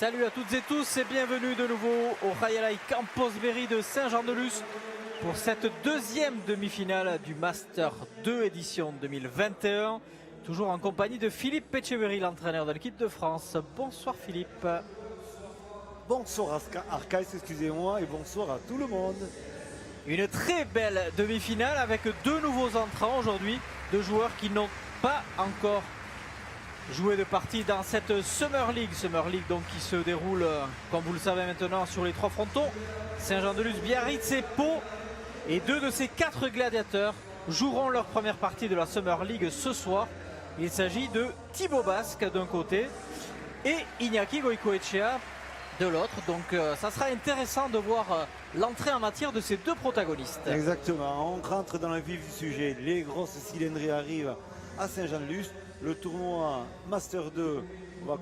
Salut à toutes et tous et bienvenue de nouveau au Rayalay Campos Berry de Saint-Jean-de-Luz pour cette deuxième demi-finale du Master 2 édition 2021. Toujours en compagnie de Philippe Etcheverry, l'entraîneur de l'équipe de France. Bonsoir Philippe. Bonsoir Arcaïs, excusez-moi, et bonsoir à tout le monde. Une très belle demi-finale avec deux nouveaux entrants aujourd'hui, deux joueurs qui n'ont pas encore joué de partie dans cette Summer League donc qui se déroule, comme vous le savez maintenant, sur les trois frontons, Saint-Jean-de-Luz, Biarritz et Pau. Et deux de ces quatre gladiateurs joueront leur première partie de la Summer League ce soir. Il s'agit de Thibaut Basque d'un côté et Iñaki Goicoechea de l'autre. Donc ça sera intéressant de voir l'entrée en matière de ces deux protagonistes. Exactement, on rentre dans le vif du sujet. Les grosses cylindrées arrivent à Saint-Jean-de-Luz. Le tournoi Master 2 va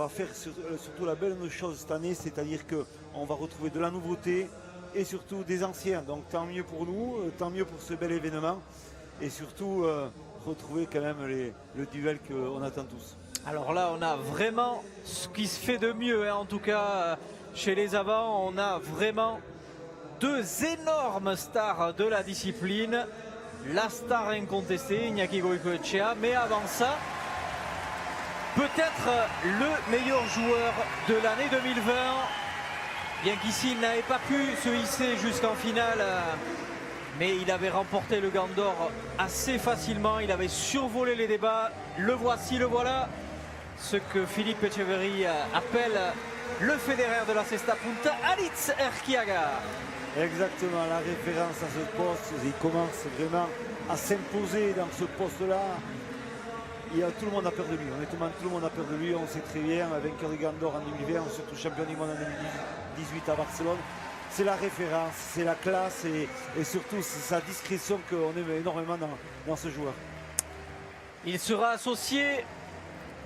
faire surtout la belle chose cette année, c'est-à-dire qu'on va retrouver de la nouveauté et surtout des anciens. Donc tant mieux pour nous, tant mieux pour ce bel événement et surtout retrouver quand même le duel qu'on attend tous. Alors là, on a vraiment ce qui se fait de mieux, hein. En tout cas chez les avants, on a vraiment deux énormes stars de la discipline. La star incontestée, Iñaki Goicoechea, mais avant ça, peut-être le meilleur joueur de l'année 2020, bien qu'ici il n'avait pas pu se hisser jusqu'en finale, mais il avait remporté le Gant d'Or assez facilement, il avait survolé les débats. Le voici, le voilà, ce que Philippe Etcheverry appelle le Federer de la Cesta Punta, Alitz Erquiaga. Exactement, la référence à ce poste, il commence vraiment à s'imposer dans ce poste-là. Tout le monde a peur de lui, honnêtement, tout le monde a peur de lui. On sait très bien, vainqueur du Gant d'Or en 2020, surtout champion du monde en 2018 à Barcelone. C'est la référence, c'est la classe et surtout c'est sa discrétion qu'on aime énormément dans ce joueur. Il sera associé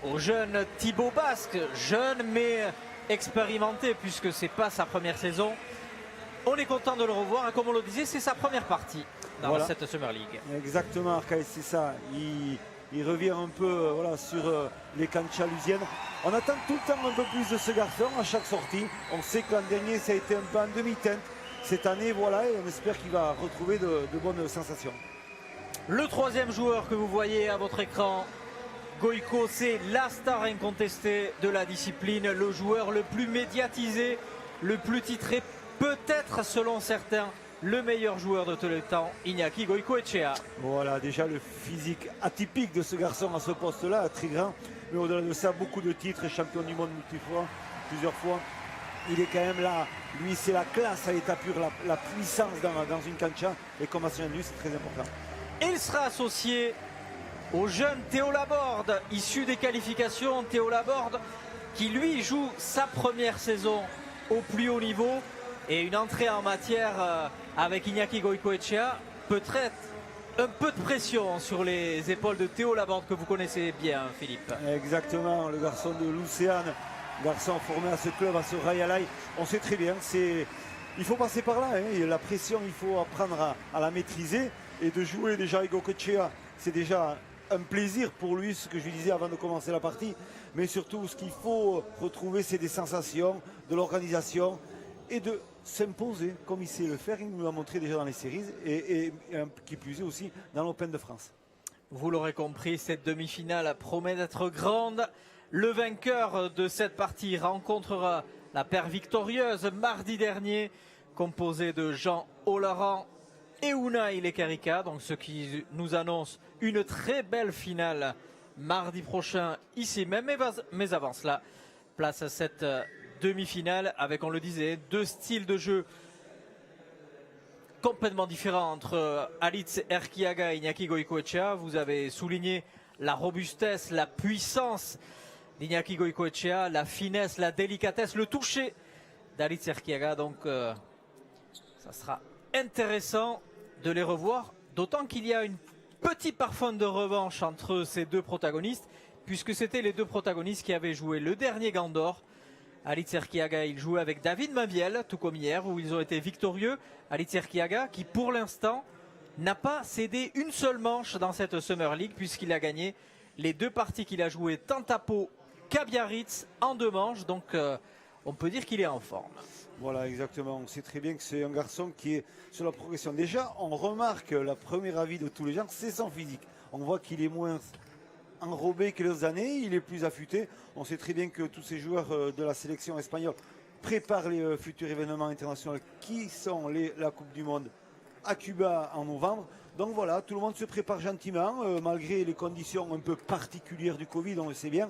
au jeune Thibaut Basque, jeune mais expérimenté puisque c'est pas sa première saison. On est content de le revoir et comme on le disait, c'est sa première partie dans cette Summer League. Exactement, Arcaïs, c'est ça. Il revient un peu sur les canchas lusiennes. On attend tout le temps un peu plus de ce garçon à chaque sortie. On sait que l'an dernier, ça a été un peu en demi-teinte. Cette année, et on espère qu'il va retrouver de bonnes sensations. Le troisième joueur que vous voyez à votre écran, Goico, c'est la star incontestée de la discipline, le joueur le plus médiatisé, le plus titré, peut-être selon certains, le meilleur joueur de tous les temps, Iñaki Goicoechea. Voilà, déjà le physique atypique de ce garçon à ce poste-là, très grand. Mais au-delà de ça, beaucoup de titres, champion du monde plusieurs fois. Il est quand même là, lui c'est la classe à l'état pur, la puissance dans une cancha. Et comme à Saint-Jean-de-Luz, c'est très important. Il sera associé au jeune Théo Laborde, issu des qualifications. Théo Laborde qui lui joue sa première saison au plus haut niveau. Et une entrée en matière avec Iñaki Goicoechea, peut-être un peu de pression sur les épaules de Théo Laborde que vous connaissez bien, Philippe. Exactement, le garçon de Lucéane, garçon formé à ce club, à ce Rayalay. On sait très bien, il faut passer par là, hein. La pression, il faut apprendre à la maîtriser et de jouer déjà avec Goicoechea. C'est déjà un plaisir pour lui, ce que je lui disais avant de commencer la partie. Mais surtout, ce qu'il faut retrouver, c'est des sensations, de l'organisation et de s'imposer comme il sait le faire. Il nous l'a montré déjà dans les séries et qui plus est aussi dans l'Open de France. Vous l'aurez compris, cette demi-finale promet d'être grande. Le vainqueur de cette partie rencontrera la paire victorieuse mardi dernier, composée de Jean Olaran et Unai Lekarika, donc ce qui nous annonce une très belle finale mardi prochain ici même. Mais avant cela, place à cette demi-finale avec, on le disait, deux styles de jeu complètement différents entre Alitz Erquiaga et Iñaki Goicoechea. Vous avez souligné la robustesse, la puissance d'Iñaki Goicoechea, la finesse, la délicatesse, le toucher d'Alitz Erquiaga. Donc ça sera intéressant de les revoir, d'autant qu'il y a un petit parfum de revanche entre ces deux protagonistes, puisque c'était les deux protagonistes qui avaient joué le dernier Gant d'Or. Alitz Erquiaga, il jouait avec David Mabiel, tout comme hier, où ils ont été victorieux. Alitz Erquiaga, qui pour l'instant n'a pas cédé une seule manche dans cette Summer League, puisqu'il a gagné les deux parties qu'il a jouées tant à Pau Kabiarritz en 2 manches. Donc on peut dire qu'il est en forme. Voilà, exactement. On sait très bien que c'est un garçon qui est sur la progression. Déjà, on remarque la première avis de tous les gens, c'est son physique. On voit qu'il est moins enrobé que les autres années, il est plus affûté. On sait très bien que tous ces joueurs de la sélection espagnole préparent les futurs événements internationaux qui sont la Coupe du Monde à Cuba en novembre. Donc voilà, tout le monde se prépare gentiment, malgré les conditions un peu particulières du Covid, on le sait bien.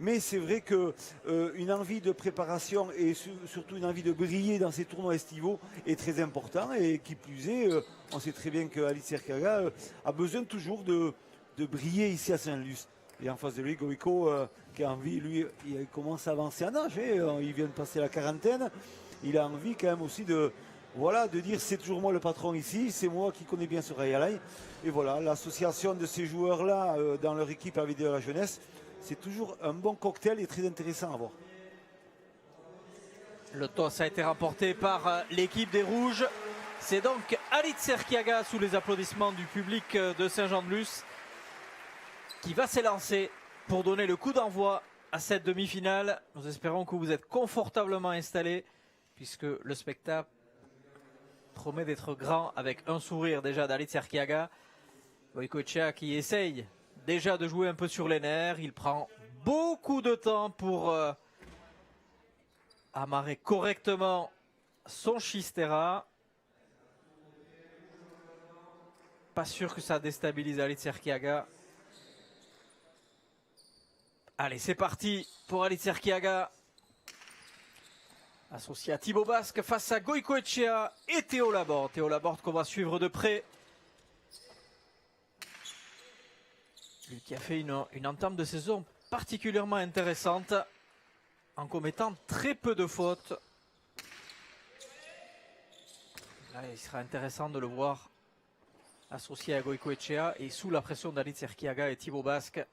Mais c'est vrai qu'une envie de préparation et surtout une envie de briller dans ces tournois estivaux est très important. Et qui plus est, on sait très bien qu'Alice Erkiaga a besoin toujours de briller ici à Saint-Luce. Et en face de lui, Goïko, qui a envie, lui, il commence à avancer en âge. Il vient de passer la quarantaine. Il a envie quand même aussi de dire c'est toujours moi le patron ici, c'est moi qui connais bien ce Rayalay. Et voilà, l'association de ces joueurs-là dans leur équipe avec de la jeunesse, c'est toujours un bon cocktail et très intéressant à voir. Le toss a été remporté par l'équipe des Rouges. C'est donc Alice Erkiaga sous les applaudissements du public de Saint-Jean-de-Luz qui va s'élancer pour donner le coup d'envoi à cette demi-finale. Nous espérons que vous êtes confortablement installés puisque le spectacle promet d'être grand avec un sourire déjà d'Alice Erkiaga. Goicoechea qui essaye déjà de jouer un peu sur les nerfs. Il prend beaucoup de temps pour amarrer correctement son Chistera. Pas sûr que ça déstabilise Alice Erkiaga. Allez, c'est parti pour Alice Erkiaga. Associé à Thibaut Basque face à Goicoechea et Théo Laborde. Théo Laborde qu'on va suivre de près. Lui qui a fait une entame de saison particulièrement intéressante en commettant très peu de fautes. Là, il sera intéressant de le voir associé à Goicoechea et sous la pression d'Alice Erkiaga et Thibaut Basque.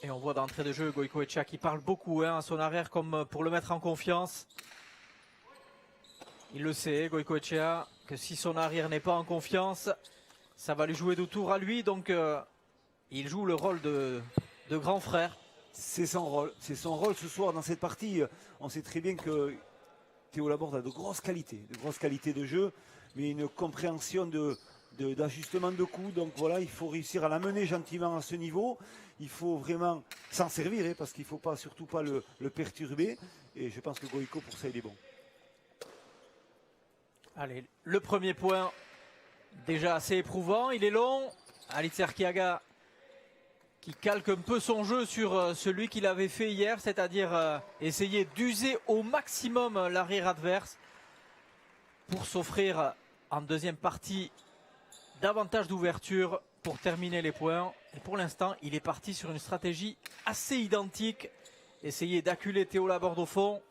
Et on voit d'entrée de jeu Goicoechea qui parle beaucoup à son arrière comme pour le mettre en confiance. Il le sait, Goicoechea, que si son arrière n'est pas en confiance, ça va lui jouer de tour à lui. Donc il joue le rôle de grand frère. C'est son rôle ce soir dans cette partie. On sait très bien que Théo Laborde a de grosses qualités de jeu, mais une compréhension d'ajustement de coups. Donc voilà, il faut réussir à l'amener gentiment à ce niveau. Il faut vraiment s'en servir, parce qu'il ne faut surtout pas le perturber. Et je pense que Goïco, pour ça, il est bon. Allez, le premier point, déjà assez éprouvant. Il est long. Alice Erkiaga qui calque un peu son jeu sur celui qu'il avait fait hier, c'est-à-dire essayer d'user au maximum l'arrière adverse pour s'offrir en deuxième partie davantage d'ouverture pour terminer les points. Et pour l'instant, il est parti sur une stratégie assez identique. Essayer d'acculer Théo Laborde au fond.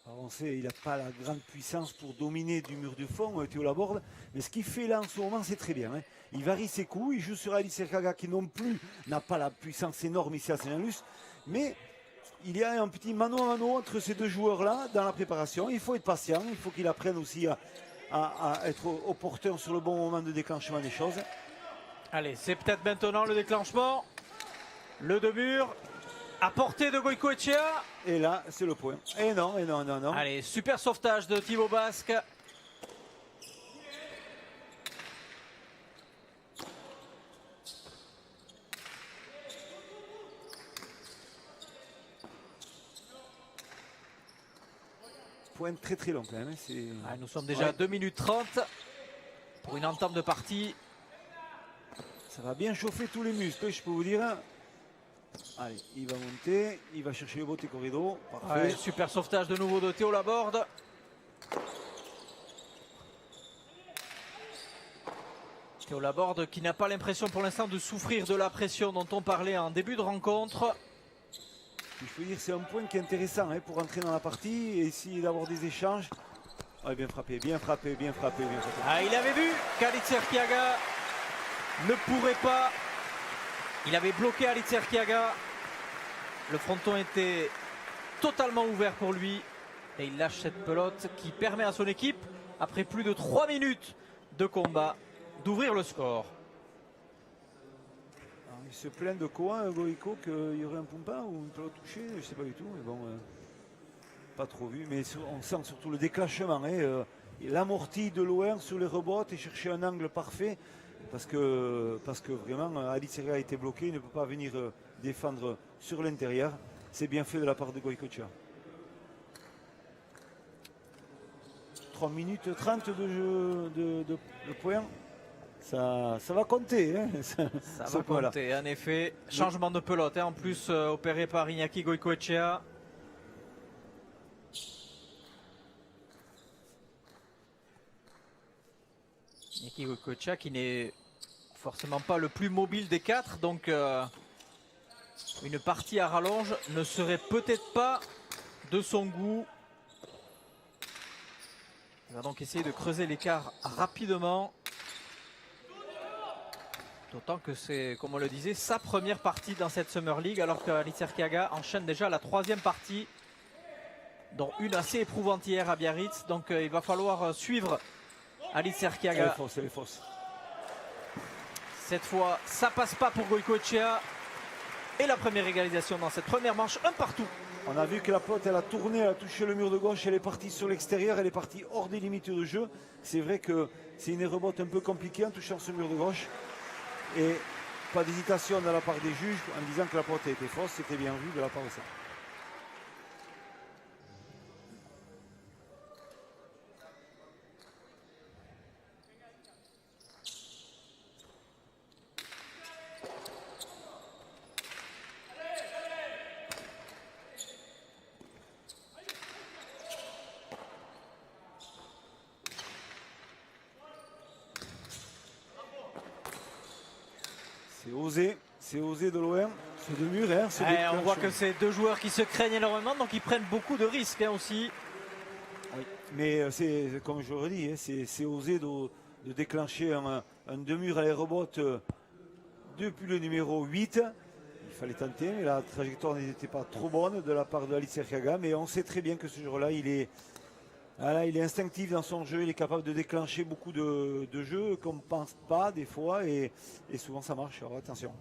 Alors on sait, il n'a pas la grande puissance pour dominer du mur de fond, Théo Laborde. Mais ce qu'il fait là en ce moment, c'est très bien. Il varie ses coups, il joue sur Alice Erkiaga qui non plus n'a pas la puissance énorme ici à Saint-Jean-de-Luz. Mais il y a un petit mano à mano entre ces deux joueurs-là dans la préparation. Il faut être patient, il faut qu'il apprenne aussi à être opportun sur le bon moment de déclenchement des choses. Allez, c'est peut-être maintenant le déclenchement. Le deux murs à portée de Goicoechea. Et là, c'est le point. Et non. Allez, super sauvetage de Thibaut Basque. Point très très long quand même. Nous sommes déjà à 2 minutes 30 pour une entame de partie. Ça va bien chauffer tous les muscles, je peux vous dire. Allez, il va monter, il va chercher le botte corrido. Parfait. Ouais, super sauvetage de nouveau de Théo Laborde. Théo Laborde qui n'a pas l'impression pour l'instant de souffrir de la pression dont on parlait en début de rencontre. Je peux dire c'est un point qui est intéressant pour entrer dans la partie et essayer d'avoir des échanges. Ah, bien frappé. Ah, il avait vu qu'Alice Erkiaga ne pourrait pas. Il avait bloqué Alice Erkiaga. Le fronton était totalement ouvert pour lui. Et il lâche cette pelote qui permet à son équipe, après plus de 3 minutes de combat, d'ouvrir le score. Alors, il se plaint de quoi, Goïko, qu'il y aurait un pompin ou une pelote touchée? Je ne sais pas du tout, mais bon, pas trop vu. Mais on sent surtout le déclenchement, hein, l'amorti de l'OR sur les rebottes et chercher un angle parfait. Parce que vraiment, Ali Serra a été bloqué, il ne peut pas venir défendre sur l'intérieur. C'est bien fait de la part de Goïcoechea. 3 minutes 30 de jeu de point. Ça va compter. Hein, ça va compter, en effet. Changement de pelote, hein, en plus opéré par Iñaki Goïcoechea. Iñaki Goïcoechea qui n'est forcément pas le plus mobile des quatre, donc une partie à rallonge ne serait peut-être pas de son goût. Il va donc essayer de creuser l'écart rapidement. D'autant que c'est, comme on le disait, sa première partie dans cette Summer League, alors qu'Alice Erkiaga enchaîne déjà la 3e partie, dont une assez éprouvante hier à Biarritz. Donc il va falloir suivre Alice Erkiaga. Elle est fausse. Cette fois, ça passe pas pour Goïcoechea. Et la première égalisation dans cette première manche, un partout. On a vu que la pelote, elle a tourné, elle a touché le mur de gauche, elle est partie sur l'extérieur, elle est partie hors des limites de jeu. C'est vrai que c'est une rebotte un peu compliquée en touchant ce mur de gauche. Et pas d'hésitation de la part des juges en disant que la pelote était fausse, c'était bien vu de la part de ça. C'est osé de l'OM, c'est de mur. Hein, on voit que c'est deux joueurs qui se craignent énormément, donc ils prennent beaucoup de risques hein, aussi. Oui, mais c'est comme je le redis, hein, c'est osé de déclencher un demi-mur à les rebottes depuis le numéro 8. Il fallait tenter, mais la trajectoire n'était pas trop bonne de la part de Alice Erkiaga, mais on sait très bien que ce jour-là, il est instinctif dans son jeu, il est capable de déclencher beaucoup de jeux qu'on ne pense pas des fois et souvent ça marche, alors attention.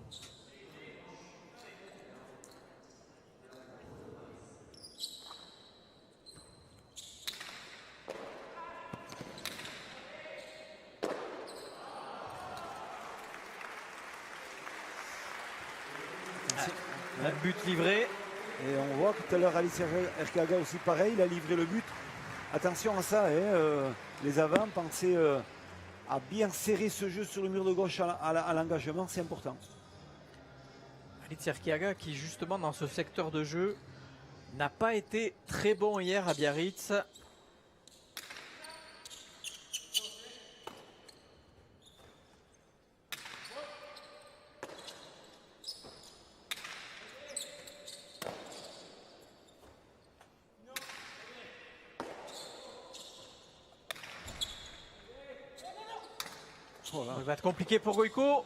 Un but livré. Et on voit que tout à l'heure Alice Erkiaga aussi pareil, il a livré le but. Attention à ça, hein, les avants, pensez à bien serrer ce jeu sur le mur de gauche à l'engagement, c'est important. Alice Erkiaga qui justement dans ce secteur de jeu n'a pas été très bon hier à Biarritz. Il va être compliqué pour Goïco.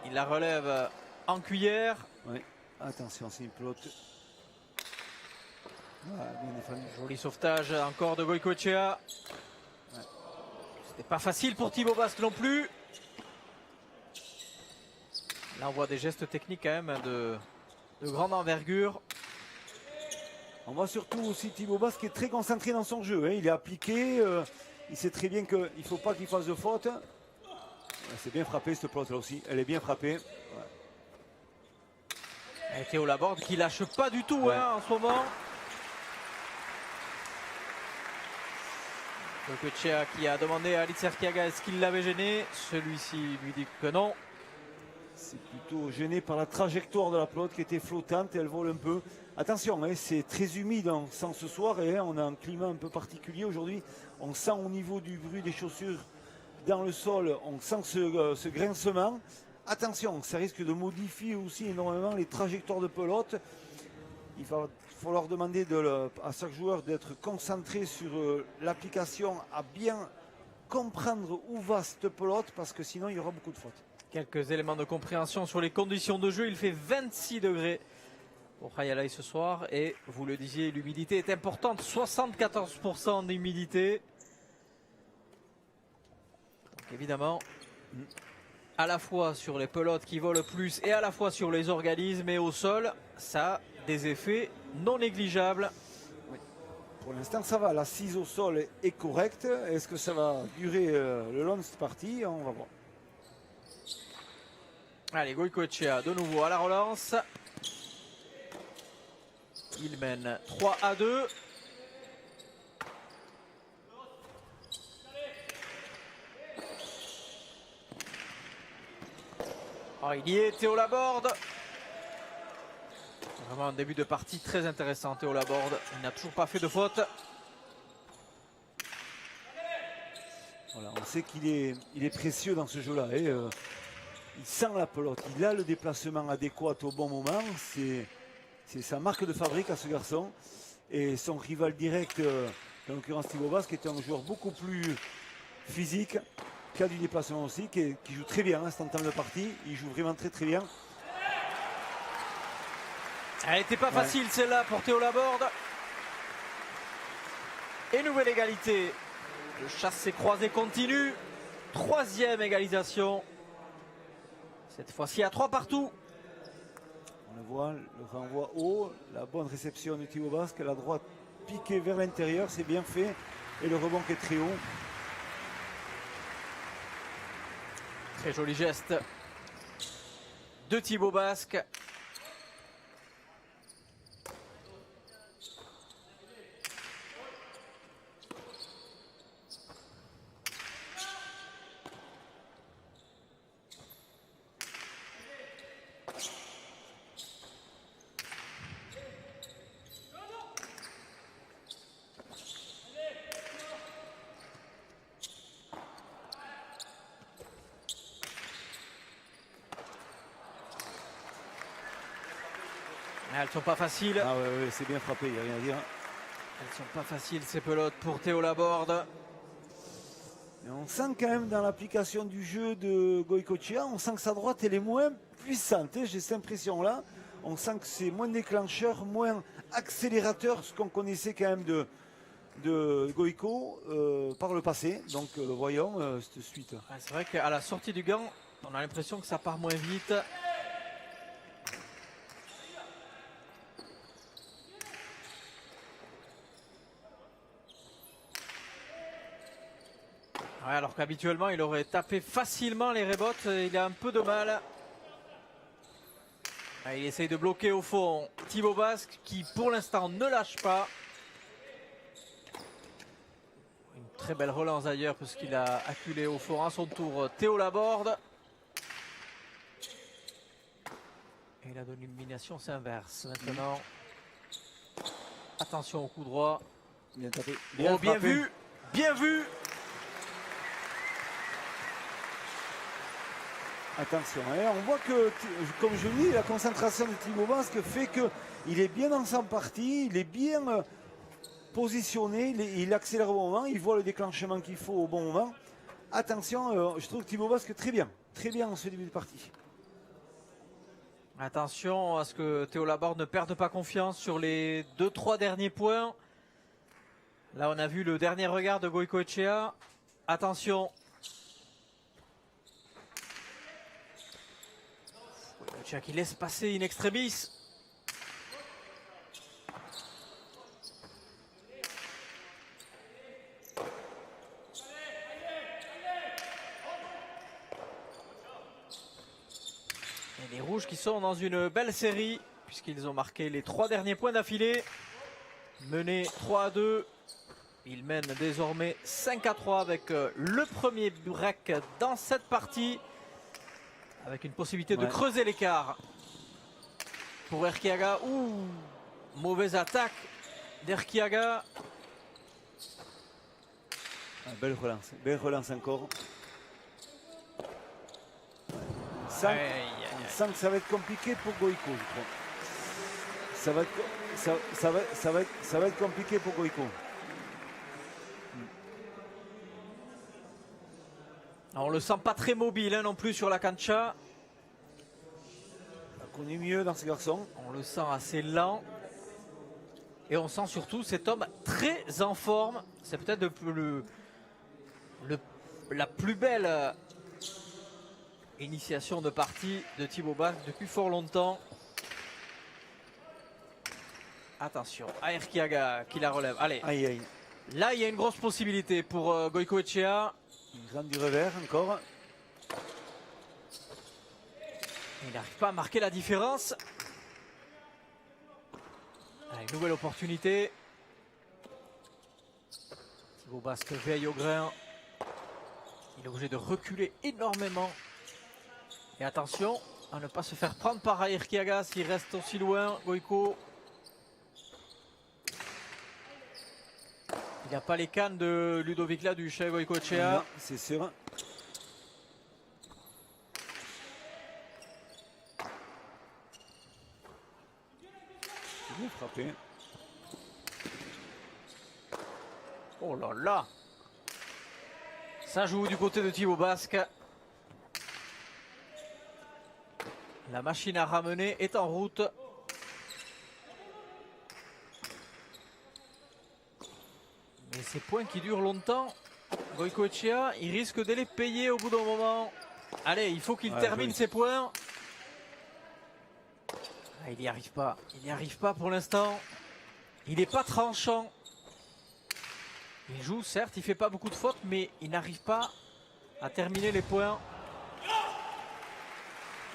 Il la relève en cuillère. Oui. Attention, c'est une pelote. Voilà, bien défendu. Joli sauvetage encore de Goïcoechea. Ouais. C'était pas facile pour Thibaut Basque non plus. Là on voit des gestes techniques quand même de grande envergure. On voit surtout aussi Thibaut Basque qui est très concentré dans son jeu. Hein. Il est appliqué. Il sait très bien qu'il ne faut pas qu'il fasse de faute. C'est bien frappé cette pelote là aussi. Elle est bien frappée. Ouais. Et Théo Laborde qui lâche pas du tout hein, en ce moment. Goïcoechea qui a demandé à Alice Erkiaga est-ce qu'il l'avait gêné. Celui-ci lui dit que non. C'est plutôt gêné par la trajectoire de la pelote qui était flottante et elle vole un peu. Attention, hein, c'est très humide, on sent ce soir et hein, on a un climat un peu particulier aujourd'hui. On sent au niveau du bruit des chaussures dans le sol, on sent ce grincement. Attention, ça risque de modifier aussi énormément les trajectoires de pelote. Il va falloir demander à chaque joueur d'être concentré sur l'application, à bien comprendre où va cette pelote parce que sinon il y aura beaucoup de fautes. Quelques éléments de compréhension sur les conditions de jeu. Il fait 26 degrés pour Rayalay ce soir. Et vous le disiez, l'humidité est importante, 74% d'humidité. Donc évidemment, à la fois sur les pelotes qui volent plus et à la fois sur les organismes et au sol, ça a des effets non négligeables. Pour l'instant, ça va. L'assise au sol est correcte. Est-ce que ça va durer le long de cette partie? On va voir. Allez, Goicoechea de nouveau à la relance. Il mène 3-2. Oh, il y est, Théo Laborde. Vraiment un début de partie très intéressant, Théo Laborde. Il n'a toujours pas fait de faute. Voilà, on sait qu'il est précieux dans ce jeu-là. Il sent la pelote, il a le déplacement adéquat au bon moment. C'est sa marque de fabrique à ce garçon. Et son rival direct, en l'occurrence Thibaut Basque, est un joueur beaucoup plus physique, qui a du déplacement aussi, qui joue très bien à cet entame de partie. Il joue vraiment très très bien. Elle n'était pas facile celle-là pour Théo Laborde. Et nouvelle égalité. Le chassé-croisé continue. Troisième égalisation. Cette fois-ci à 3 partout. On le voit, le renvoi haut, la bonne réception de Thibaut Basque, la droite piquée vers l'intérieur, c'est bien fait. Et le rebond qui est très haut. Très joli geste de Thibaut Basque. Elles sont pas faciles. Ah ouais, c'est bien frappé, il n'y a rien à dire. Elles sont pas faciles ces pelotes pour Théo Laborde. Mais on sent quand même dans l'application du jeu de Goicoechea, on sent que sa droite elle est moins puissante. J'ai cette impression-là. On sent que c'est moins déclencheur, moins accélérateur, ce qu'on connaissait quand même de Goico par le passé. Donc voyons cette suite. Ouais, c'est vrai qu'à la sortie du gant, on a l'impression que ça part moins vite. Ouais, alors qu'habituellement il aurait tapé facilement les rebotes, il a un peu de mal. Ouais, il essaye de bloquer au fond Thibaut Basque qui pour l'instant ne lâche pas. Une très belle relance d'ailleurs puisqu'il a acculé au fond à son tour Théo Laborde. Et la domination s'inverse maintenant. Attention au coup droit. Bien tapé. Bien frappé. vu, bien vu. Attention, hein, on voit que, comme je dis, la concentration de Thibaut Basque fait qu'il est bien dans sa partie, il est bien positionné, il accélère au bon moment, il voit le déclenchement qu'il faut au bon moment. Attention, je trouve Thibaut Basque très bien en ce début de partie. Attention à ce que Théo Laborde ne perde pas confiance sur les 2-3 derniers points. Là, on a vu le dernier regard de Goicoechea. Attention. Goicoechea qui laisse passer in extremis. Et les Rouges qui sont dans une belle série puisqu'ils ont marqué les 3 derniers points d'affilée. Menés 3-2. Ils mènent désormais 5-3 avec le premier break dans cette partie. Avec une possibilité de creuser l'écart pour Erquiaga. Ouh, mauvaise attaque d'Erquiaga. Belle relance encore. On sent que ça va être compliqué pour Goico, je crois. Ça va être compliqué pour Goico. On le sent pas très mobile hein, non plus sur la cancha. connaît mieux dans ce garçon. On le sent assez lent. Et on sent surtout cet homme très en forme. C'est peut-être la plus belle initiation de partie de Thibaut Basque depuis fort longtemps. Attention, à Erkiaga qui la relève. Allez, Aïe, aïe. là il y a une grosse possibilité pour Goicoechea. Une grande du revers encore. Il n'arrive pas à marquer la différence. Allez, nouvelle opportunité. Thibaut Basque veille au grain. Il est obligé de reculer énormément. Et attention à ne pas se faire prendre par Erkiaga s'il reste aussi loin. Goico. Il n'y a pas les cannes de Ludovic Ladu chez Goicoechea. C'est sûr. C'est bien frappé. Oh là là. Ça joue du côté de Thibaut Basque. La machine à ramener est en route. Mais ces points qui durent longtemps, Goicoechea, il risque de les payer au bout d'un moment. Allez, il faut qu'il termine ses points. Ah, il n'y arrive pas. Il n'y arrive pas pour l'instant. Il n'est pas tranchant. Il joue, certes, il ne fait pas beaucoup de fautes, mais il n'arrive pas à terminer les points.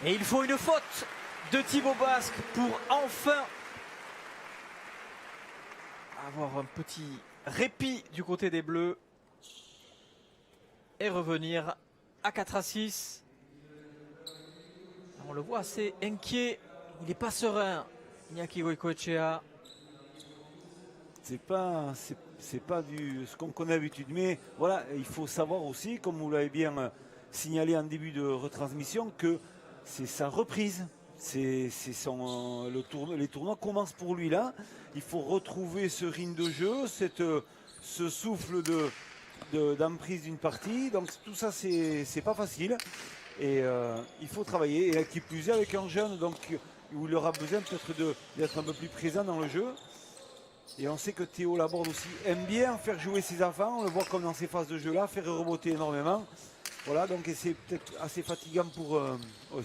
Et il faut une faute de Thibaut Basque pour enfin avoir un petit répit du côté des Bleus et revenir à 4-6. On le voit assez inquiet, il n'est pas serein, Iñaki Goicoechea. C'est pas ce qu'on connaît d'habitude, mais voilà, il faut savoir aussi, comme vous l'avez bien signalé en début de retransmission, que c'est sa reprise. Les tournois commencent pour lui là. Il faut retrouver ce rythme de jeu, ce souffle d'emprise d'une partie. Donc tout ça, c'est pas facile. Et il faut travailler. Et qui plus est avec un jeune, donc où il aura besoin peut-être d'être un peu plus présent dans le jeu. Et on sait que Théo Laborde aussi aime bien faire jouer ses enfants. On le voit comme dans ces phases de jeu là, faire reboter énormément. Voilà, donc c'est peut-être assez fatigant pour... Oh,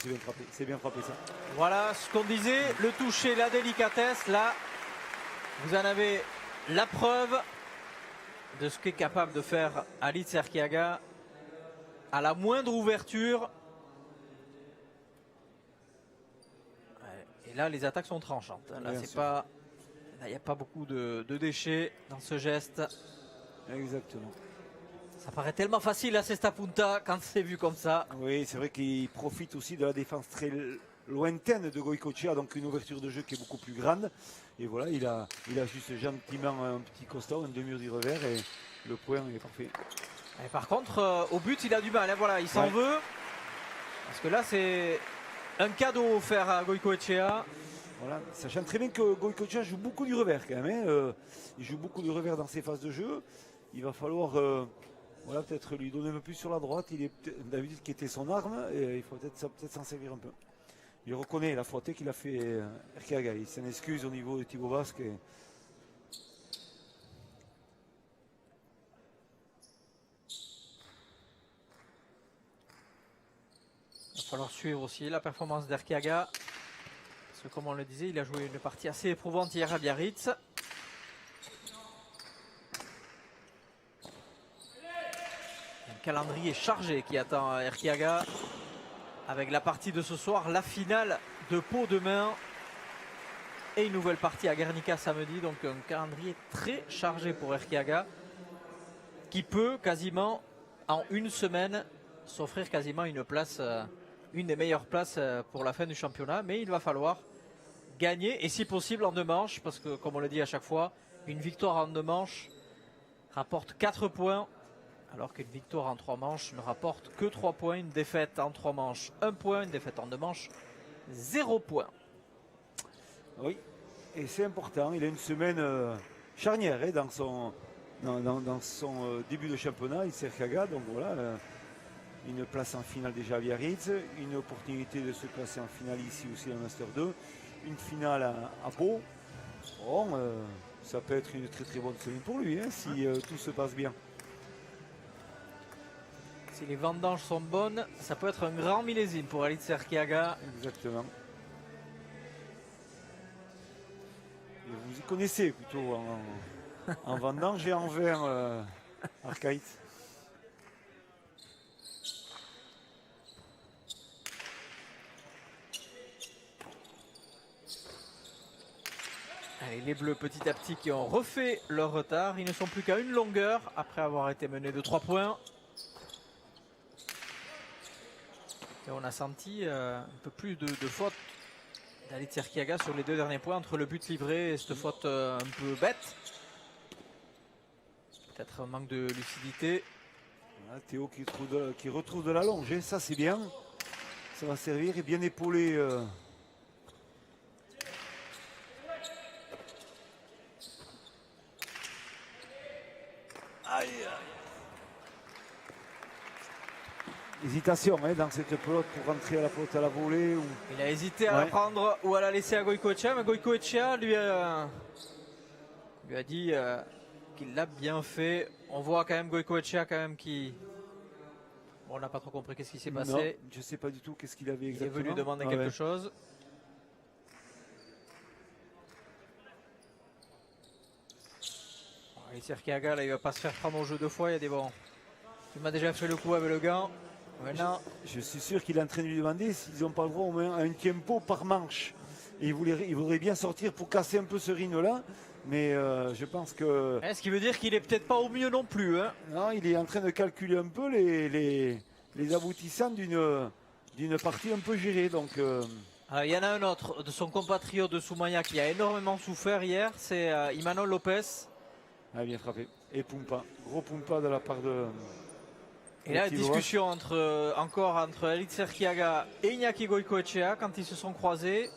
c'est bien frappé ça. Voilà ce qu'on disait, le toucher, la délicatesse. Là, vous en avez la preuve de ce qu'est capable de faire Alitz Erkiaga à la moindre ouverture. Et là, les attaques sont tranchantes. Là, c'est pas... Il n'y a pas beaucoup de déchets dans ce geste. Exactement. Ça paraît tellement facile à Cesta Punta quand c'est vu comme ça. Oui, c'est vrai qu'il profite aussi de la défense très lointaine de Goicoechea, donc une ouverture de jeu qui est beaucoup plus grande. Et voilà, il a juste gentiment un petit costard, un demi-mur du revers et le point est parfait. Et par contre, au but, il a du mal. Hein, voilà, il s'en veut. Parce que là, c'est un cadeau offert à Goicoechea. Voilà, sachant très bien que Goicoechea joue beaucoup du revers quand même. Hein. Il joue beaucoup du revers dans ses phases de jeu. Il va falloir voilà, peut-être lui donner un peu plus sur la droite. Il est David qui était son arme et il faut peut-être s'en servir un peu. Il reconnaît la faute qu'il a fait Erkiaga. Il s'en excuse au niveau de Thibaut Basque. Il va falloir suivre aussi la performance d'Erkiaga. Parce que comme on le disait, il a joué une partie assez éprouvante hier à Biarritz. Un calendrier chargé qui attend Erkiaga. Avec la partie de ce soir, la finale de Pau demain. Et une nouvelle partie à Guernica samedi. Donc un calendrier très chargé pour Erkiaga. Qui peut quasiment, en une semaine, s'offrir quasiment une place, une des meilleures places pour la fin du championnat. Mais il va falloir gagner, et si possible en 2 manches. Parce que, comme on le dit à chaque fois, une victoire en 2 manches rapporte 4 points. Alors qu'une victoire en 3 manches ne rapporte que 3 points. Une défaite en 3 manches, 1 point. Une défaite en 2 manches, 0 point. Oui, et c'est important. Il a une semaine charnière hein, dans son début de championnat. Il s'est Erkiaga, donc voilà. une place en finale déjà à Biarritz, une opportunité de se classer en finale ici aussi à Master 2, une finale à Pau. Bon, ça peut être une très très bonne semaine pour lui, hein, si tout se passe bien. Si les vendanges sont bonnes, ça peut être un grand millésime pour Alitz Erkiaga. Exactement. Et vous y connaissez plutôt en vendange et en vin, Arcaït. Allez, les Bleus petit à petit qui ont refait leur retard. Ils ne sont plus qu'à une longueur après avoir été menés de 3 points. Et on a senti un peu plus de fautes d'Alitz Erkiaga sur les 2 derniers points entre le but livré et cette faute un peu bête. Peut-être un manque de lucidité. Voilà, Théo qui retrouve de la longe, hein, ça c'est bien. Ça va servir et bien épaulé. Aïe, aïe. Hésitation dans cette pelote pour rentrer à la pelote à la volée. Ou... Il a hésité à la prendre ou à la laisser à Goicoechea, mais Goicoechea lui a dit qu'il l'a bien fait. On voit quand même Goicoechea quand même qui... Bon, on n'a pas trop compris qu'est-ce qui s'est passé. Non, je ne sais pas du tout qu'est-ce qu'il avait exactement. Il est venu demander quelque chose. Alitz Erkiaga, là, il va pas se faire prendre au jeu 2 fois. Il y a des bons. Il m'a déjà fait le coup avec le gant. Maintenant, je suis sûr qu'il est en train de lui demander s'ils n'ont pas le droit au moins à un tempo par manche. Et il voudrait bien sortir pour casser un peu ce rythme-là. Mais je pense que... ce qui veut dire qu'il est peut-être pas au mieux non plus. Hein. Non, il est en train de calculer un peu les aboutissants d'une partie un peu gérée. Donc, il y en a un autre de son compatriote de Soumaya qui a énormément souffert hier. C'est Imanol Lopez. Ah, bien frappé. Et Pumpa. Gros Pumpa de la part de... Et là, discussion encore entre Alitz Erkiaga et Iñaki Goicoechea quand ils se sont croisés.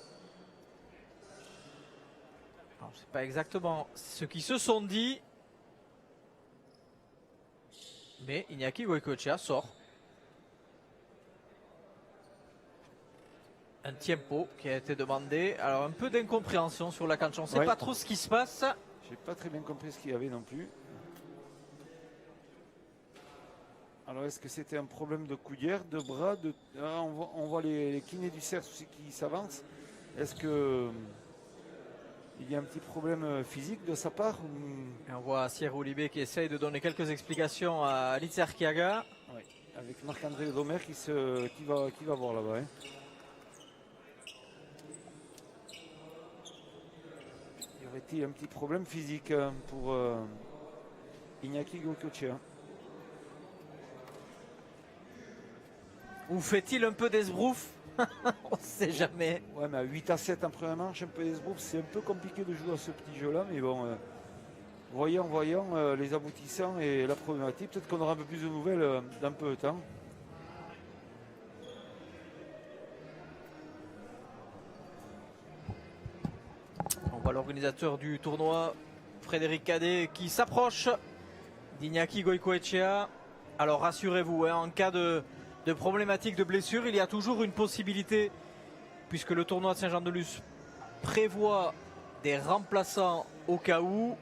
Je ne sais pas exactement ce qu'ils se sont dit. Mais Iñaki Goicoechea sort. Un tempo qui a été demandé. Alors un peu d'incompréhension sur la canche. On ne sait pas trop ce qui se passe. J'ai pas très bien compris ce qu'il y avait non plus. Alors est-ce que c'était un problème de coudière, de bras, on voit les kinés du cerf aussi qui s'avancent. Est-ce que il y a un petit problème physique de sa part ou... Et on voit Sierra Olibé qui essaye de donner quelques explications à Alitz Erkiaga. Oui, avec Marc-André Domer qui va voir là-bas. Hein. Y aurait-il un petit problème physique pour Iñaki Goicoechea? Ou fait-il un peu d'esbrouf? On ne sait jamais. Ouais, mais à 8-7 en première manche, un peu d'esbrouf, c'est un peu compliqué de jouer à ce petit jeu-là. Mais bon, voyons les aboutissants et la problématique. Peut-être qu'on aura un peu plus de nouvelles dans peu de temps. On voit l'organisateur du tournoi, Frédéric Cadet, qui s'approche d'Iñaki Goicoechea. Alors rassurez-vous, en cas de problématique de blessure, il y a toujours une possibilité, puisque le tournoi de Saint-Jean-de-Luz prévoit des remplaçants au cas où.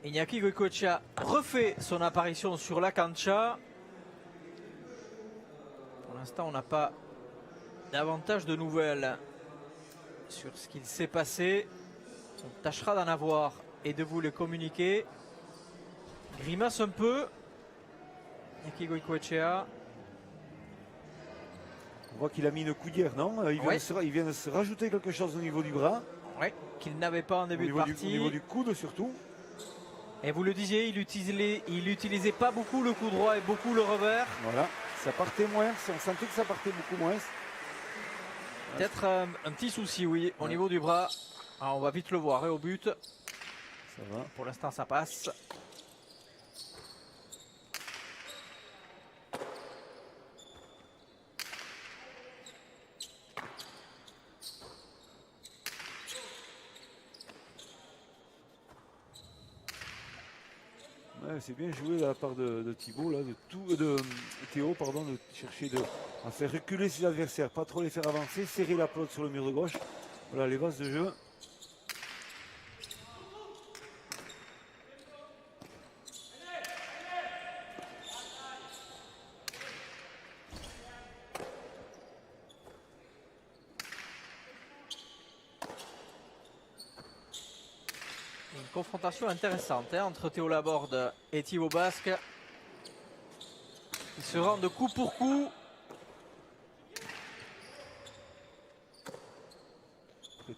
Iñaki Goicoechea refait son apparition sur la cancha. Pour l'instant, on n'a pas davantage de nouvelles sur ce qu'il s'est passé. On tâchera d'en avoir et de vous les communiquer. Grimace un peu. Iñaki Goicoechea. On voit qu'il a mis une coudière, non? Il vient de se rajouter quelque chose au niveau du bras. Oui, qu'il n'avait pas en début de partie. Au niveau du coude surtout. Et vous le disiez, il utilisait pas beaucoup le coup droit et beaucoup le revers. Voilà, ça partait moins, on sentait que ça partait beaucoup moins. Peut-être un petit souci, oui, au niveau du bras. Alors, on va vite le voir, au but. Ça va. Pour l'instant, ça passe. Ouais, c'est bien joué de la part de Thibaut, là, de Théo, pardon, de chercher à faire reculer ses adversaires, pas trop les faire avancer, serrer la pelote sur le mur de gauche. Voilà les bases de jeu. Une confrontation intéressante hein, entre Théo Laborde et Thibaut Basque. Ils se rendent coup pour coup.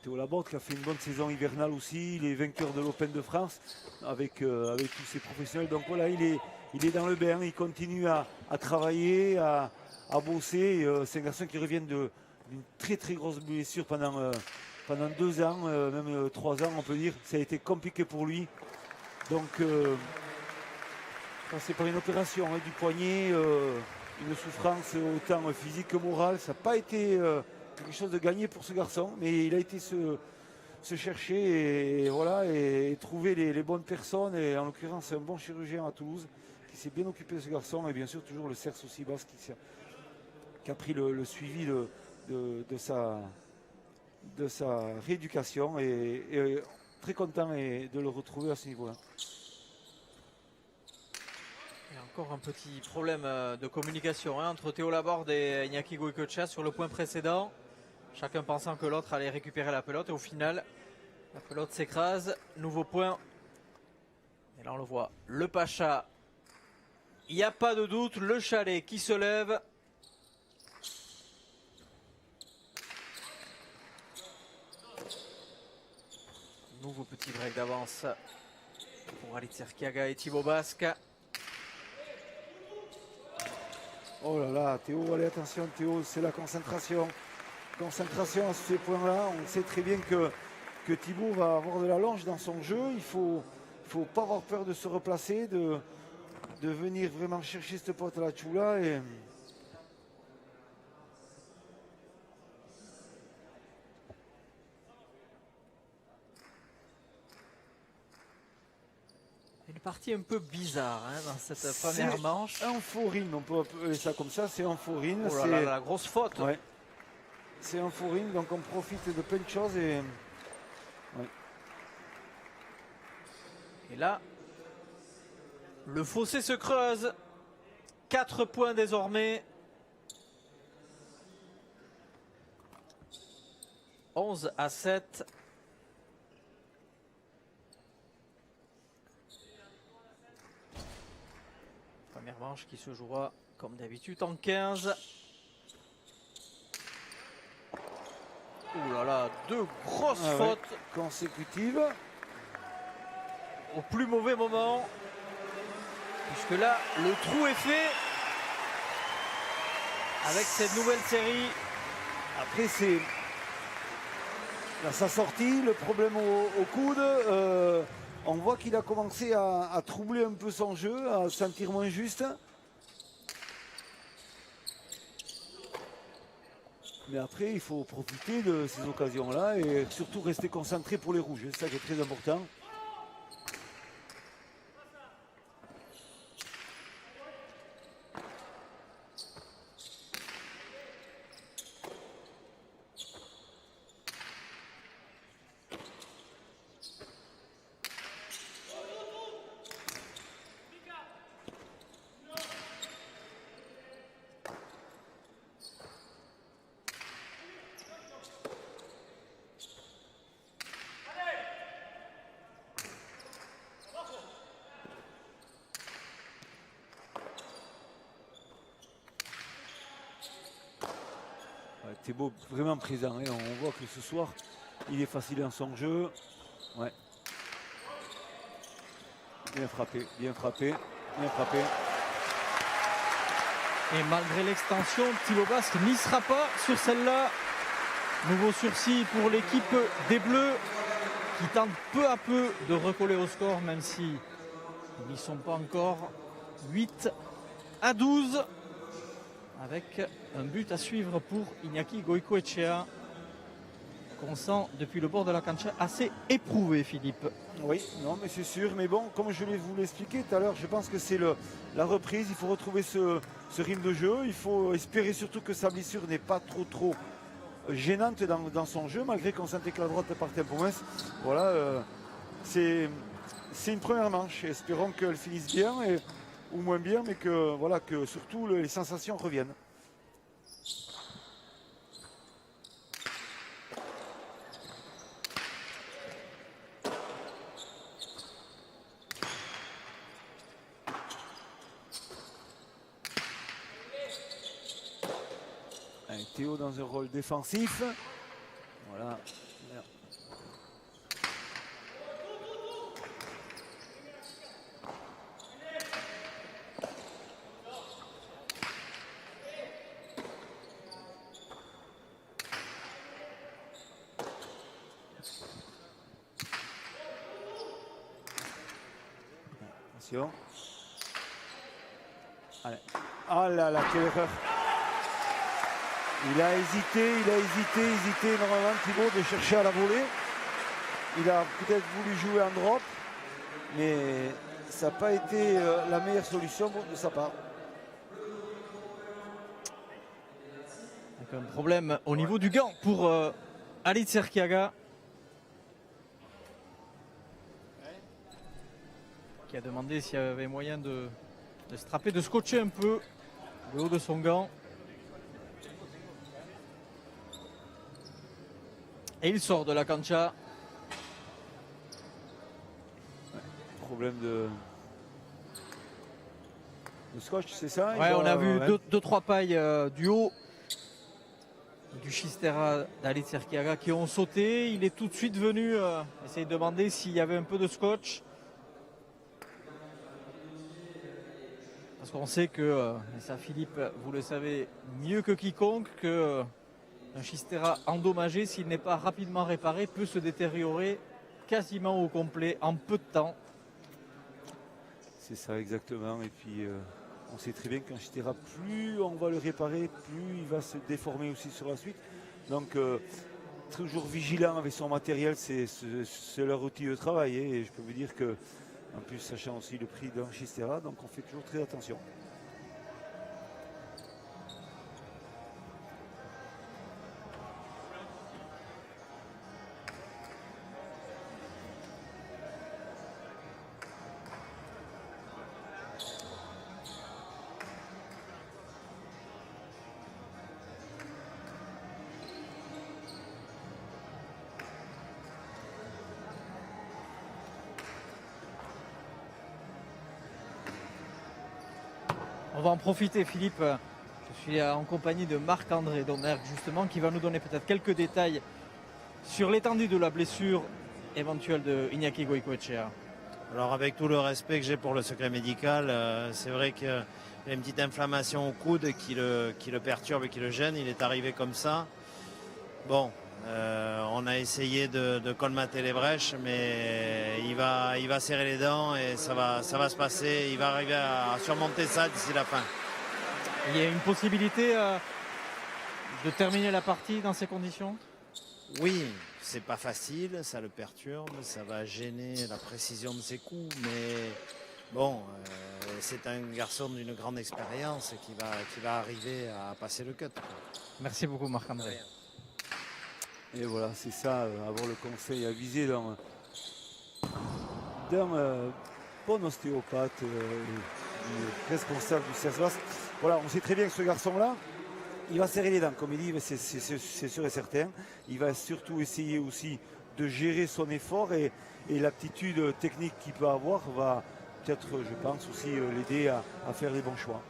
Théo Laborde qui a fait une bonne saison hivernale aussi, il est vainqueur de l'Open de France avec tous ses professionnels. Donc voilà, il est dans le bain, il continue à travailler, à bosser. C'est un garçon qui revient d'une très très grosse blessure pendant 2 ans, même 3 ans on peut dire. Ça a été compliqué pour lui. Donc c'est par une opération hein, du poignet, une souffrance autant physique que morale. Ça n'a pas été quelque chose de gagné pour ce garçon, mais il a été se chercher et voilà, et trouver les bonnes personnes. Et en l'occurrence, un bon chirurgien à Toulouse qui s'est bien occupé de ce garçon. Et bien sûr, toujours le CERS aussi Basque qui a pris le suivi de sa rééducation. Et très content de le retrouver à ce niveau-là. Il y a encore un petit problème de communication hein, entre Théo Laborde et Iñaki Goicoechea sur le point précédent. Chacun pensant que l'autre allait récupérer la pelote et au final, la pelote s'écrase. Nouveau point. Et là on le voit, le Pacha. Il n'y a pas de doute, le chalet qui se lève. Nouveau petit break d'avance pour Alitz Erkiaga et Thibaut Basque. Oh là là, Théo, allez attention Théo, c'est la concentration. Concentration à ces points-là. On sait très bien que Thibaut va avoir de la longe dans son jeu. Il faut pas avoir peur de se replacer, de venir vraiment chercher cette pote à la Chula. Et une partie un peu bizarre hein, dans cette première manche. Amphoryne, on peut appeler ça comme ça, c'est amphoryne. Oh là là, la grosse faute. Ouais. C'est amphoryne, donc on profite de plein de choses. Et là, le fossé se creuse. 4 points désormais. 11-7. Première manche qui se jouera comme d'habitude en 15. Ouh là là, 2 grosses fautes consécutives. Au plus mauvais moment. Puisque là, le trou est fait. Avec cette nouvelle série. Après, c'est sa sortie, le problème au coude. On voit qu'il a commencé à troubler un peu son jeu, à se sentir moins juste. Mais après, il faut profiter de ces occasions-là et surtout rester concentré pour les rouges. C'est ça qui est très important. Thébault vraiment présent. Hein. On voit que ce soir, il est facile dans son jeu. Ouais. Bien frappé, bien frappé, bien frappé. Et malgré l'extension, Thibaut Basque n'y sera pas sur celle-là. Nouveau sursis pour l'équipe des Bleus qui tente peu à peu de recoller au score, même si ils n'y sont pas encore. 8-12. Avec un but à suivre pour Iñaki Goicoechea. qu'on sent depuis le bord de la cancha assez éprouvé, Philippe. Oui, non, mais c'est sûr. Mais bon, comme je vous l'ai expliqué tout à l'heure, je pense que c'est la reprise. Il faut retrouver ce rythme de jeu. Il faut espérer surtout que sa blessure n'est pas trop gênante dans son jeu, malgré qu'on sentait que la droite partait un peu moins. Voilà, c'est une première manche. Espérons qu'elle finisse bien ou moins bien, mais que, voilà, que surtout les sensations reviennent. Théo dans un rôle défensif. Voilà. Attention. Allez. Ah là là, quelle erreur. Il a hésité normalement Thibaut de chercher à la volée. Il a peut-être voulu jouer en drop, mais ça n'a pas été la meilleure solution de sa part. Donc un problème au niveau du gant pour Alitz Erkiaga, qui a demandé s'il y avait moyen de strapper, de scotcher un peu le haut de son gant. Et il sort de la cancha. Problème de scotch, c'est ça? Ouais, on a vu deux, trois pailles du haut du Chistera d'Alitz Erkiaga qui ont sauté. Il est tout de suite venu essayer de demander s'il y avait un peu de scotch. Parce qu'on sait que, et ça Philippe, vous le savez mieux que quiconque, que un Chistera endommagé, s'il n'est pas rapidement réparé, peut se détériorer quasiment au complet en peu de temps. C'est ça exactement. Et puis on sait très bien qu'un Chistera, plus on va le réparer, plus il va se déformer aussi sur la suite. Donc toujours vigilant avec son matériel, c'est leur outil de travail. Et je peux vous dire que, en plus sachant aussi le prix d'un Chistera, donc on fait toujours très attention. On va en profiter, Philippe. Je suis en compagnie de Marc-André Domergue, justement, qui va nous donner peut-être quelques détails sur l'étendue de la blessure éventuelle de Iñaki Goicoechea. Alors, avec tout le respect que j'ai pour le secret médical, c'est vrai qu'il y a une petite inflammation au coude qui le perturbe et qui le gêne. Il est arrivé comme ça. Bon, on a essayé de colmater les brèches, mais il va serrer les dents et ça va se passer. Il va arriver à surmonter ça d'ici la fin. Il y a une possibilité de terminer la partie dans ces conditions? Oui, c'est pas facile, ça le perturbe, ça va gêner la précision de ses coups, mais bon, c'est un garçon d'une grande expérience qui va arriver à passer le cut. Merci beaucoup, Marc-André. Et voilà, c'est ça, avoir le conseil à viser d'un bon ostéopathe, responsable du CERSVAS. Voilà, on sait très bien que ce garçon-là, il va serrer les dents, comme il dit, c'est sûr et certain. Il va surtout essayer aussi de gérer son effort et l'aptitude technique qu'il peut avoir va peut-être, je pense, aussi l'aider à faire les bons choix.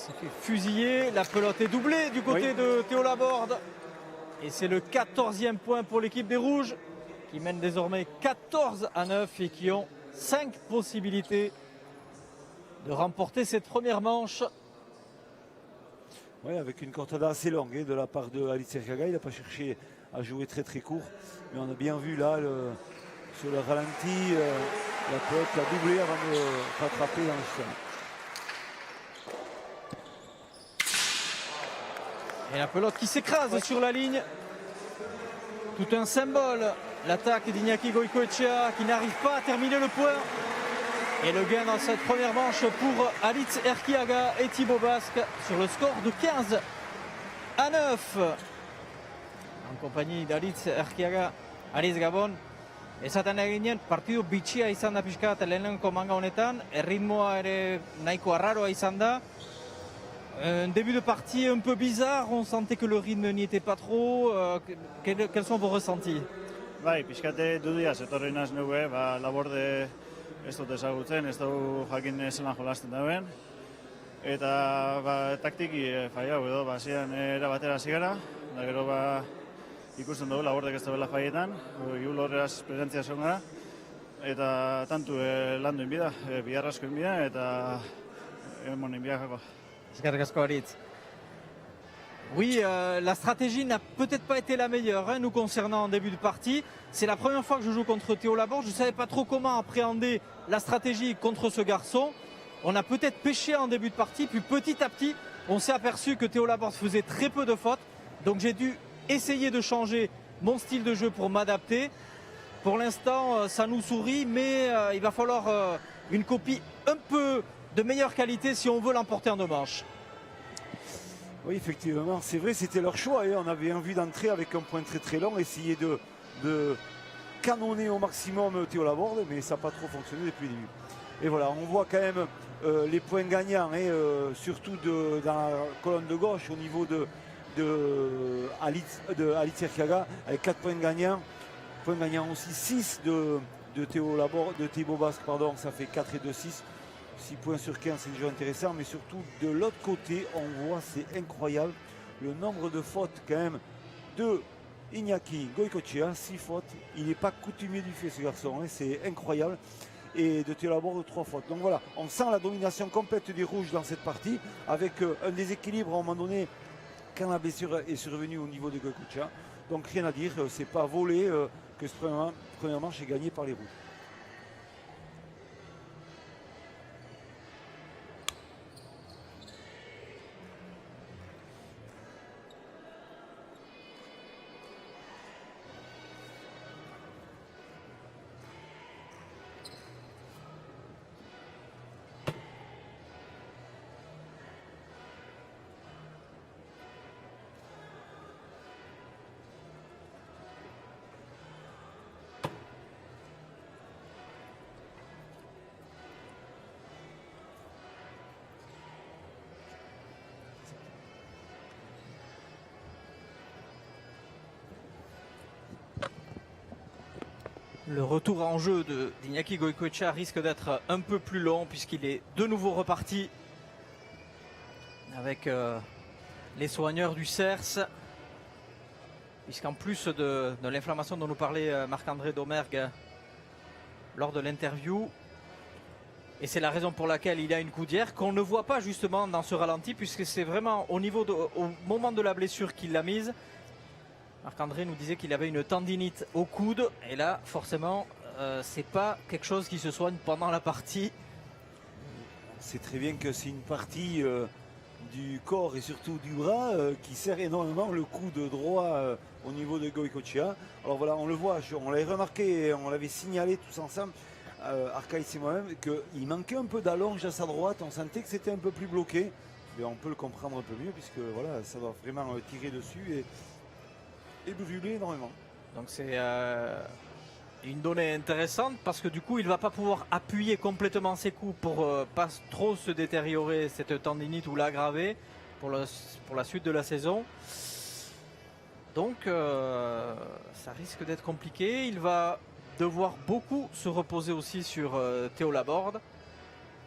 s'est fait fusiller. La pelote est doublée du côté de Théo Laborde. Et c'est le 14e point pour l'équipe des Rouges qui mène désormais 14-9 et qui ont 5 possibilités de remporter cette première manche. Oui, avec une cortada assez longue de la part de Alice Erkiaga. Il n'a pas cherché à jouer très très court. Mais on a bien vu là, sur le ralenti, la pelote a doublé avant de rattraper dans le chemin. Et la pelote qui s'écrase sur la ligne. Tout un symbole. L'attaque d'Iñaki Goicoechea qui n'arrive pas à terminer le point. Et le gain dans cette première manche pour Alitz Erkiaga et Thibaut Basque sur le score de 15-9. En compagnie d'Alitz Erkiaga, Alice Gabon. Esaten eginen, partidu bitxia izan da pixka bat lehenengo manga honetan. Erritmoa ere nahiko arraroa izan da. Un début de partie un peu bizarre, on sentait que le rythme n'y était pas trop. Quels sont vos ressentis? Bai, pixkate dudia zetorri naz neue, Laborde ez dut ezagutzen, ez du jakin zelan jolasten dauen. Eta taktiki faiau edo, zian erabatera zigara, da gero ikusten dugu Labordek ez dabela faietan, gul horreaz presentzia zon gara, eta tantu landu inbida, biharrasko inbida, eta emon inbidakako. Oui, la stratégie n'a peut-être pas été la meilleure nous concernant en début de partie. C'est la première fois que je joue contre Théo Laborde. Je ne savais pas trop comment appréhender la stratégie contre ce garçon. On a peut-être pêché en début de partie, puis petit à petit, on s'est aperçu que Théo Laborde faisait très peu de fautes. Donc j'ai dû essayer de changer mon style de jeu pour m'adapter. Pour l'instant, ça nous sourit, mais il va falloir une copie un peu de meilleure qualité si on veut l'emporter en 2 manches. Oui, effectivement, c'est vrai, c'était leur choix. On avait envie d'entrer avec un point très très long, essayer de canonner au maximum Théo Laborde, mais ça n'a pas trop fonctionné depuis le début. Et voilà, on voit quand même les points gagnants, surtout dans la colonne de gauche au niveau de Alitz Erkiaga, avec 4 points gagnants. Points gagnants aussi 6 de Théo Laborde, de Thibaut Basque, pardon, ça fait 4 et 2, 6. 6 points sur 15, c'est déjà intéressant, mais surtout de l'autre côté, on voit, c'est incroyable, le nombre de fautes quand même de Iñaki Goicoechea, 6 fautes. Il n'est pas coutumier du fait ce garçon, c'est incroyable. Et de Théo Laborde, 3 fautes. Donc voilà, on sent la domination complète des Rouges dans cette partie, avec un déséquilibre à un moment donné quand la blessure est survenue au niveau de Goicoechea. Donc rien à dire, c'est pas volé que ce premier manche est gagné par les Rouges. Le retour en jeu d'Iñaki Goicoechea risque d'être un peu plus long puisqu'il est de nouveau reparti avec les soigneurs du CERS. Puisqu'en plus de l'inflammation dont nous parlait Marc-André Domergue lors de l'interview, et c'est la raison pour laquelle il a une coudière qu'on ne voit pas justement dans ce ralenti puisque c'est vraiment au moment de la blessure qu'il l'a mise. Marc-André nous disait qu'il avait une tendinite au coude et là forcément c'est pas quelque chose qui se soigne pendant la partie. C'est très bien que c'est une partie du corps et surtout du bras qui serre énormément le coude droit au niveau de Goicoechea. Alors voilà, on le voit, on l'avait remarqué, on l'avait signalé tous ensemble, Arcaïs et moi-même, qu'il manquait un peu d'allonge à sa droite, on sentait que c'était un peu plus bloqué. Mais on peut le comprendre un peu mieux puisque voilà, ça doit vraiment tirer dessus et brûler énormément. Donc c'est une donnée intéressante parce que du coup il ne va pas pouvoir appuyer complètement ses coups pour pas trop se détériorer cette tendinite ou l'aggraver pour la suite de la saison. Donc ça risque d'être compliqué. Il va devoir beaucoup se reposer aussi sur Théo Laborde.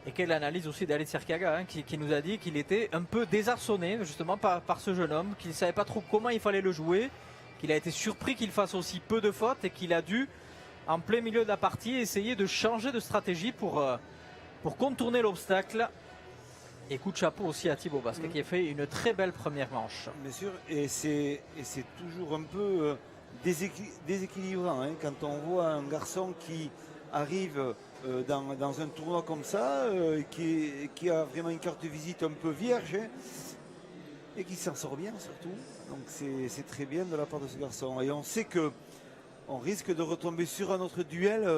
Et quelle analyse aussi d'Alice Erkiaga, hein, qui nous a dit qu'il était un peu désarçonné justement par ce jeune homme, qu'il ne savait pas trop comment il fallait le jouer, qu'il a été surpris qu'il fasse aussi peu de fautes et qu'il a dû, en plein milieu de la partie, essayer de changer de stratégie pour contourner l'obstacle. Et coup de chapeau aussi à Thibaut Basque qui a fait une très belle première manche. Bien sûr, et c'est toujours un peu déséquilibrant hein, quand on voit un garçon qui arrive dans un tournoi comme ça, qui a vraiment une carte de visite un peu vierge hein, et qui s'en sort bien surtout. Donc c'est très bien de la part de ce garçon. Et on sait que on risque de retomber sur un autre duel,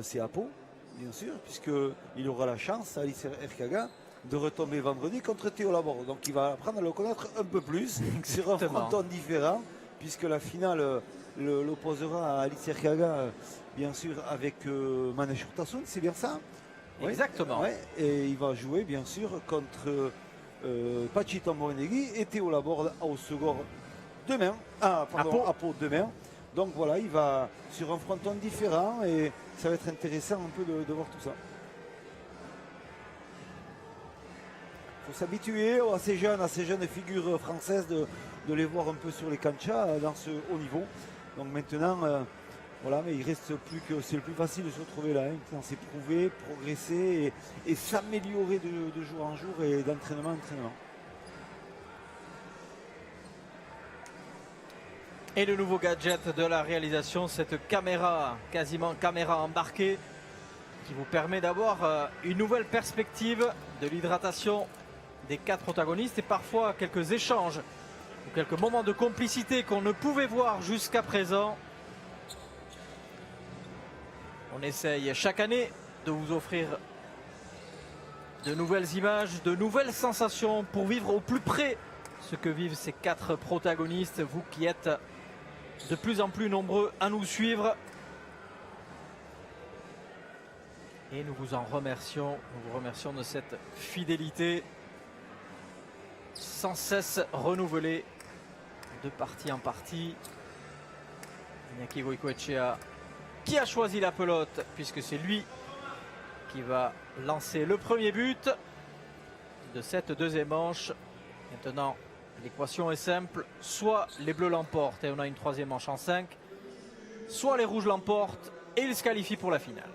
c'est à Pau, bien sûr, puisqu'il aura la chance, Alice Erkiaga, de retomber vendredi contre Théo Laborde. Donc il va apprendre à le connaître un peu plus sur un fronton différent, puisque la finale l'opposera à Alice Erkiaga, bien sûr, avec Manesh Urtasun, c'est bien ça? Exactement. Ouais, et il va jouer, bien sûr, contre Pachi Tambourindegui et Théo Laborde au second demain. Ah, pardon, à Pau demain. Donc voilà, il va sur un fronton différent et ça va être intéressant un peu de voir tout ça. Il faut s'habituer à ces jeunes figures françaises de les voir un peu sur les canchas dans ce haut niveau. Donc maintenant, voilà, mais il reste plus que c'est le plus facile de se retrouver là. Hein. Maintenant, c'est prouver, progresser et s'améliorer de jour en jour et d'entraînement en entraînement. Et le nouveau gadget de la réalisation, cette caméra, quasiment caméra embarquée, qui vous permet d'avoir une nouvelle perspective de l'hydratation des 4 protagonistes et parfois quelques échanges ou quelques moments de complicité qu'on ne pouvait voir jusqu'à présent. On essaye chaque année de vous offrir de nouvelles images, de nouvelles sensations pour vivre au plus près ce que vivent ces 4 protagonistes, vous qui êtes de plus en plus nombreux à nous suivre. Et nous vous en remercions, nous vous remercions de cette fidélité sans cesse renouvelée de partie en partie. Iñaki Goicoechea qui a choisi la pelote puisque c'est lui qui va lancer le premier but de cette deuxième manche. Maintenant, l'équation est simple, soit les bleus l'emportent et on a une troisième manche en 5, soit les rouges l'emportent et ils se qualifient pour la finale.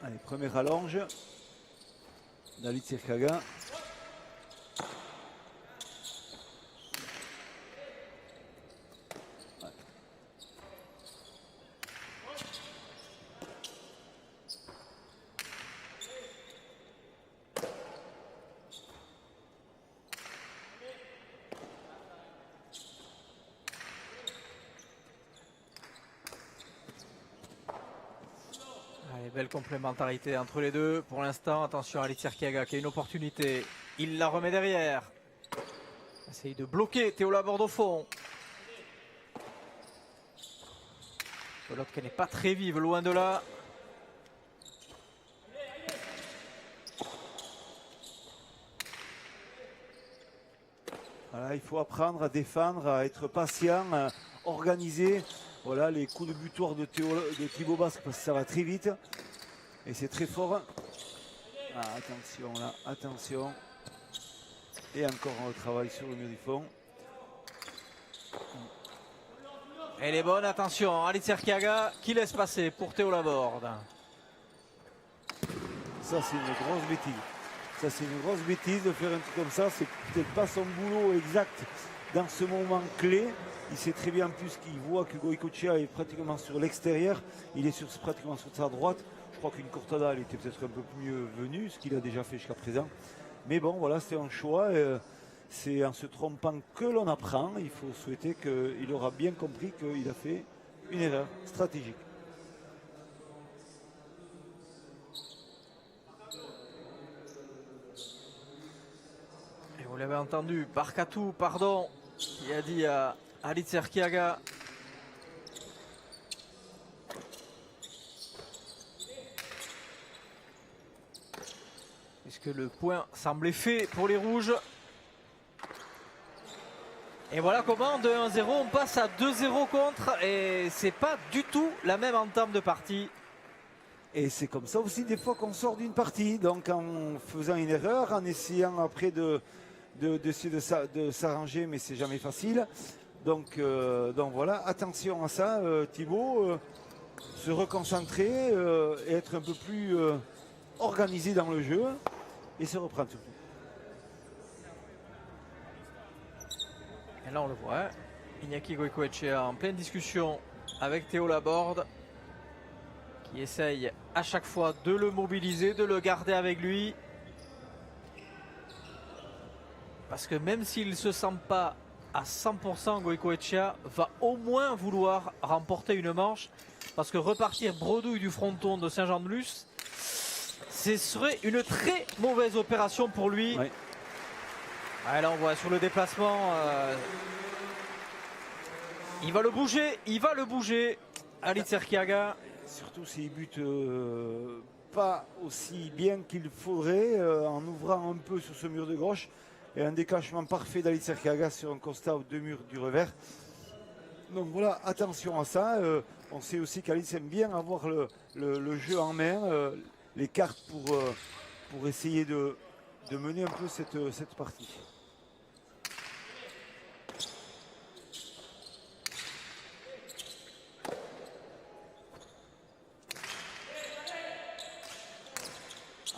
Allez, première rallonge d'Alice Erkiaga. Belle complémentarité entre les deux. Pour l'instant, attention à Alice Erkiaga qui a une opportunité. Il la remet derrière. Essaye de bloquer Théo Laborde au fond. Pelote qui n'est pas très vive, loin de là. Voilà, il faut apprendre à défendre, à être patient, à organiser. Voilà les coups de butoir de Thibaut Basque parce que ça va très vite et c'est très fort. Ah, attention là, attention. Et encore un travail sur le mur du fond. Elle est bonne, attention, Alice Erkiaga qui laisse passer pour Théo Laborde. Ça c'est une grosse bêtise. Ça c'est une grosse bêtise de faire un truc comme ça. C'est peut-être pas son boulot exact dans ce moment clé. Il sait très bien en plus qu'il voit que Goicoechea est pratiquement sur l'extérieur. Il est pratiquement sur sa droite. Je crois qu'une cortada, elle était peut-être un peu mieux venue, ce qu'il a déjà fait jusqu'à présent. Mais bon, voilà, c'est un choix. C'est en se trompant que l'on apprend. Il faut souhaiter qu'il aura bien compris qu'il a fait une erreur stratégique. Et vous l'avez entendu, Barkatou, pardon, qui a dit à Alice Erkiaga. Puisque le point semblait fait pour les rouges. Et voilà comment de 1-0 on passe à 2-0 contre et c'est pas du tout la même entame de partie. Et c'est comme ça aussi des fois qu'on sort d'une partie, donc en faisant une erreur, en essayant après d'essayer de s'arranger, mais c'est jamais facile. Donc voilà, attention à ça, Thibaut, se reconcentrer et être un peu plus organisé dans le jeu et se reprendre tout. Et là on le voit, hein. Iñaki Goicoechea en pleine discussion avec Théo Laborde qui essaye à chaque fois de le mobiliser, de le garder avec lui. Parce que même s'il ne se sent pas à 100%, Goicoechea va au moins vouloir remporter une manche. Parce que repartir bredouille du fronton de Saint-Jean-de-Luz, ce serait une très mauvaise opération pour lui. Ouais. Ah, là on voit sur le déplacement, il va le bouger, Halit Erkiaga. Surtout s'il bute pas aussi bien qu'il faudrait, en ouvrant un peu sur ce mur de gauche. Et un déclenchement parfait d'Halit Erkiaga sur un constat aux 2 murs du revers. Donc voilà, attention à ça. On sait aussi qu'Halit aime bien avoir le jeu en main, les cartes pour essayer de mener un peu cette partie.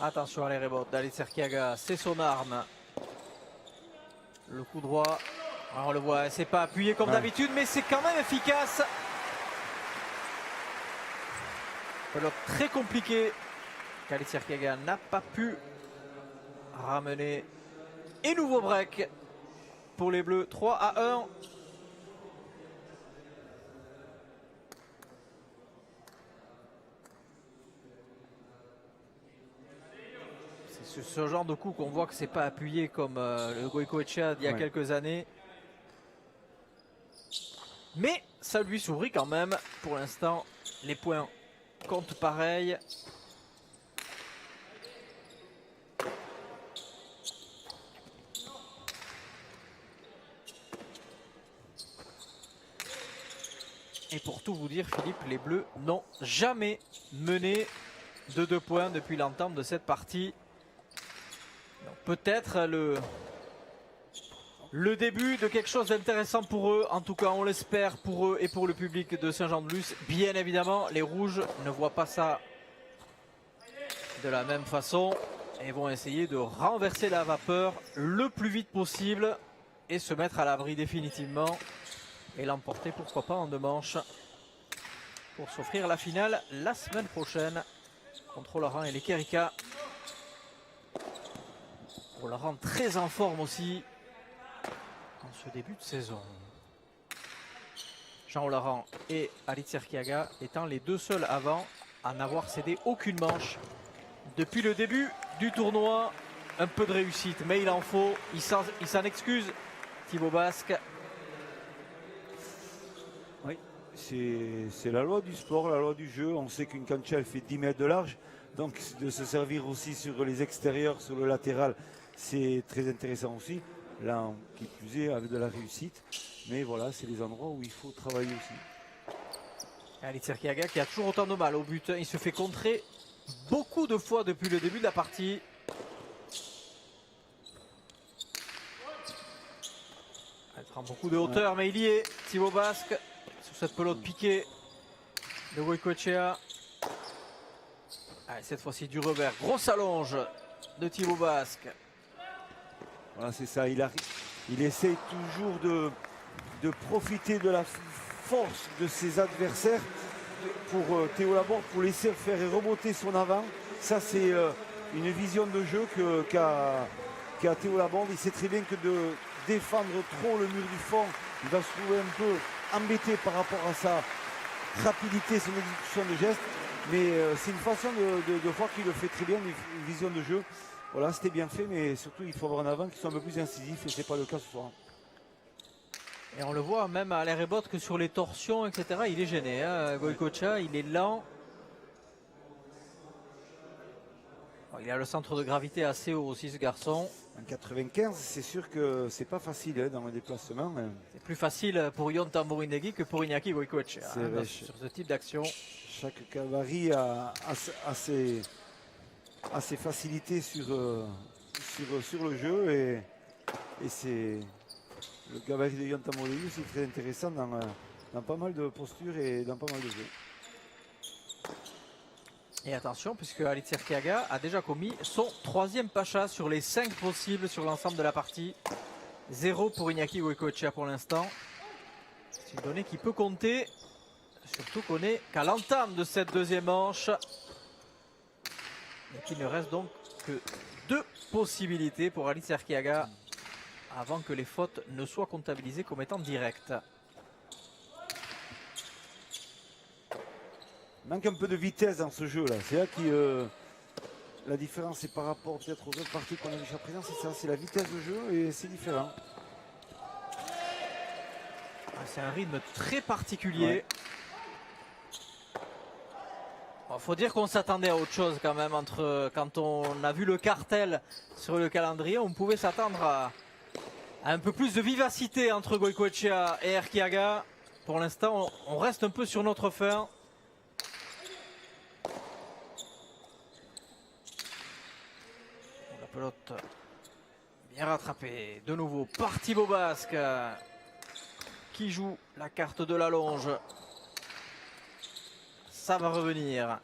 Attention à les rebotes d'Halit Erkiaga, c'est son arme. Le coup droit, alors on le voit, c'est pas appuyé comme d'habitude, mais c'est quand même efficace. Pelote très compliqué qu'Halit Erkiaga n'a pas pu ramener. Et nouveau break pour les Bleus, 3-1. C'est ce genre de coup qu'on voit que c'est pas appuyé comme le Goicoechea d'il y a quelques années. Mais ça lui sourit quand même. Pour l'instant, les points comptent pareil. Et pour tout vous dire, Philippe, les Bleus n'ont jamais mené de 2 points depuis l'entame de cette partie. Peut-être le début de quelque chose d'intéressant pour eux. En tout cas, on l'espère pour eux et pour le public de Saint-Jean-de-Luz. Bien évidemment, les Rouges ne voient pas ça de la même façon et vont essayer de renverser la vapeur le plus vite possible et se mettre à l'abri définitivement et l'emporter, pourquoi pas, en 2 manches pour s'offrir la finale la semaine prochaine contre Laurent et les Kerika. On la rend très en forme aussi en ce début de saison. Jean Laurent et Halit Erkiaga étant les 2 seuls avant à n'avoir cédé aucune manche depuis le début du tournoi. Un peu de réussite, mais il en faut. Il s'en excuse, Thibaut Basque. Oui, c'est la loi du sport, la loi du jeu. On sait qu'une cancha elle fait 10 mètres de large. Donc de se servir aussi sur les extérieurs, sur le latéral, c'est très intéressant aussi. Là, qui plus est, avec de la réussite. Mais voilà, c'est les endroits où il faut travailler aussi. Halit Erkiaga qui a toujours autant de mal au but. Il se fait contrer beaucoup de fois depuis le début de la partie. Il prend beaucoup de hauteur, mais il y est. Thibaut Basque sur cette pelote piquée de Goicoechea. Allez, cette fois-ci du revers. Grosse allonge de Thibaut Basque. Voilà, c'est ça. Il essaye toujours de profiter de la force de ses adversaires pour Théo Laborde, pour laisser faire et remonter son avant. Ça, c'est une vision de jeu qu'a Théo Laborde. Il sait très bien que de défendre trop le mur du fond, il va se trouver un peu embêté par rapport à sa rapidité, son exécution de geste. Mais c'est une façon de voir qu'il le fait très bien, une vision de jeu. Voilà, c'était bien fait, mais surtout il faut avoir un avant qui soit un peu plus incisif, et ce n'est pas le cas ce soir. Et on le voit même à l'air et botte que sur les torsions, etc., il est gêné. Hein. Goicoechea, il est lent. Il a le centre de gravité assez haut aussi, ce garçon. En 95, c'est sûr que c'est pas facile dans le déplacement. C'est plus facile pour Yon Tamborindegi que pour Iñaki Goicoechea C'est vrai. sur ce type d'action. Chaque gabarit a ses facilités sur le jeu et c'est le gabarit de Yon Tamborindegi, c'est très intéressant dans pas mal de postures et dans pas mal de jeux. Et attention, puisque Halit Erkiaga a déjà commis son 3e pacha sur les 5 possibles sur l'ensemble de la partie. 0 pour Iñaki Goicoechea pour l'instant. C'est une donnée qui peut compter, surtout qu'on est qu'à l'entame de cette deuxième manche. Et qu'il ne reste donc que 2 possibilités pour Halit Erkiaga avant que les fautes ne soient comptabilisées comme étant directes. Il manque un peu de vitesse dans ce jeu là. C'est là que la différence est par rapport peut-être aux autres parties qu'on a vu jusqu'à présent. C'est ça, c'est la vitesse de jeu et c'est différent. C'est un rythme très particulier. Il faut dire qu'on s'attendait à autre chose quand même. Quand on a vu le cartel sur le calendrier, on pouvait s'attendre à un peu plus de vivacité entre Goicoechea et Erkiaga. Pour l'instant, on reste un peu sur notre faim. La pelote bien rattrapée. De nouveau par Thibaut Basque qui joue la carte de la longe. Ça va revenir.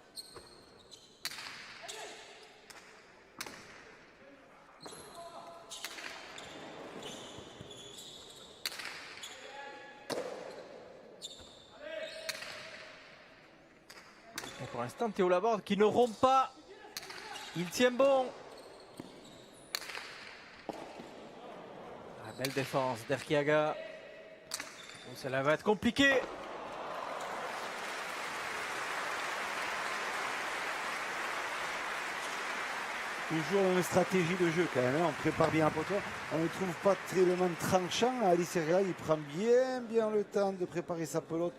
Et pour l'instant, Théo Laborde qui ne rompt pas. Il tient bon. Belle défense d'Erkiaga. Cela va être compliqué. Toujours une stratégie de jeu quand même. On prépare bien un poteau. On ne trouve pas tellement tranchant. Halit Erkiaga, il prend bien le temps de préparer sa pelote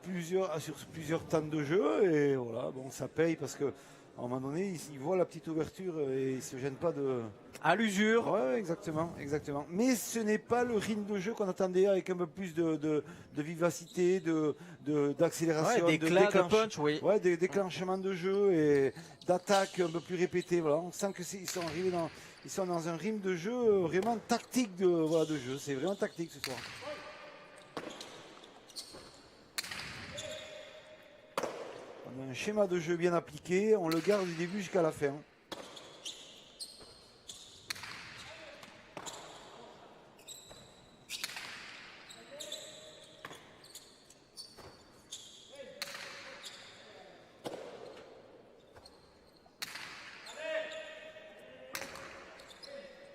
sur plusieurs temps de jeu. Et voilà, bon, ça paye parce que à un moment donné, il voit la petite ouverture et il ne se gêne pas de... À l'usure. Ouais, exactement. Mais ce n'est pas le rythme de jeu qu'on attendait avec un peu plus de vivacité, d'accélération, d'éclat, de punch, oui. Ouais, des déclenchements de jeu et d'attaque un peu plus répétées. Voilà, on sent qu'ils sont arrivés ils sont dans un rythme de jeu vraiment tactique de jeu. C'est vraiment tactique ce soir. On a un schéma de jeu bien appliqué, on le garde du début jusqu'à la fin.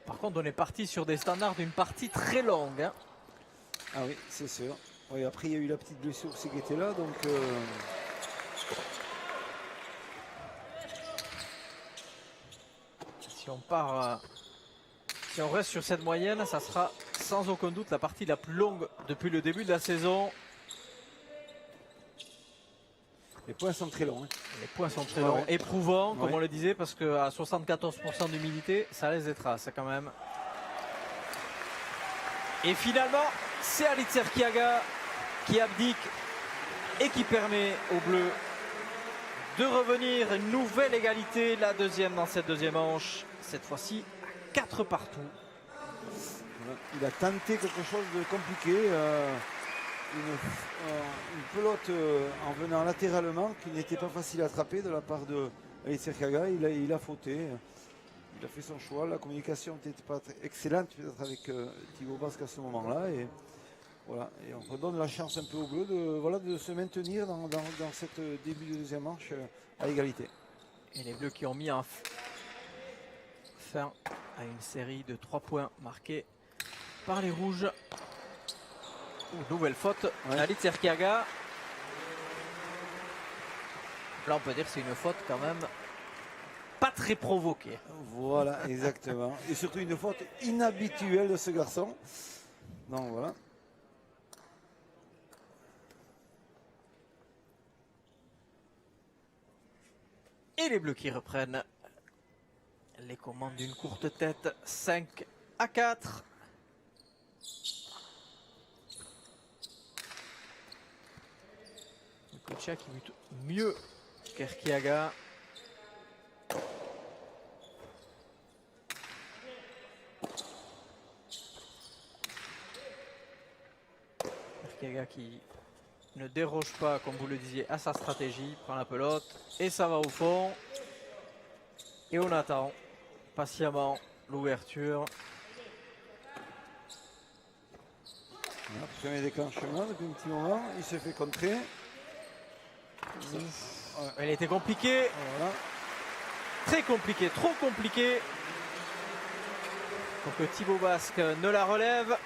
Par contre, on est parti sur des standards d'une partie très longue. Hein. Ah oui, c'est sûr. Oui, après, il y a eu la petite blessure qui était là, donc... Si on reste sur cette moyenne, ça sera sans aucun doute la partie la plus longue depuis le début de la saison. Les points sont très longs. Hein. Les points sont très longs, éprouvants, comme Ouais. on le disait, parce qu'à 74% d'humidité, ça laisse des traces quand même. Et finalement, c'est Halit Erkiaga qui abdique et qui permet aux Bleus de revenir. Une nouvelle égalité, la deuxième dans cette deuxième manche. Cette fois-ci, 4 partout. Il a tenté quelque chose de compliqué. Une pelote en venant latéralement qui n'était pas facile à attraper de la part de Halit Erkiaga. Il a fauté. Il a fait son choix. La communication n'était pas excellente peut-être avec Thibaut Basque à ce moment-là. Et voilà. Et on redonne la chance un peu aux Bleus de se maintenir dans cette début de deuxième manche à égalité. Et les Bleus qui ont mis fin à une série de 3 points marqués par les Rouges. Nouvelle faute, Halit Erkiaga. Là, on peut dire que c'est une faute quand même pas très provoquée. Voilà, exactement. Et surtout une faute inhabituelle de ce garçon. Donc voilà. Et les Bleus qui reprennent les commandes d'une courte tête, 5-4. Goicoechea qui bute mieux qu'Erquiaga. Erquiaga qui ne déroge pas, comme vous le disiez, à sa stratégie, prend la pelote et ça va au fond. Et on attend patiemment l'ouverture. Premier déclenchement depuis un petit moment, il se fait contrer. Elle était compliquée, Voilà. très compliquée, trop compliquée pour que Thibaut Basque ne la relève.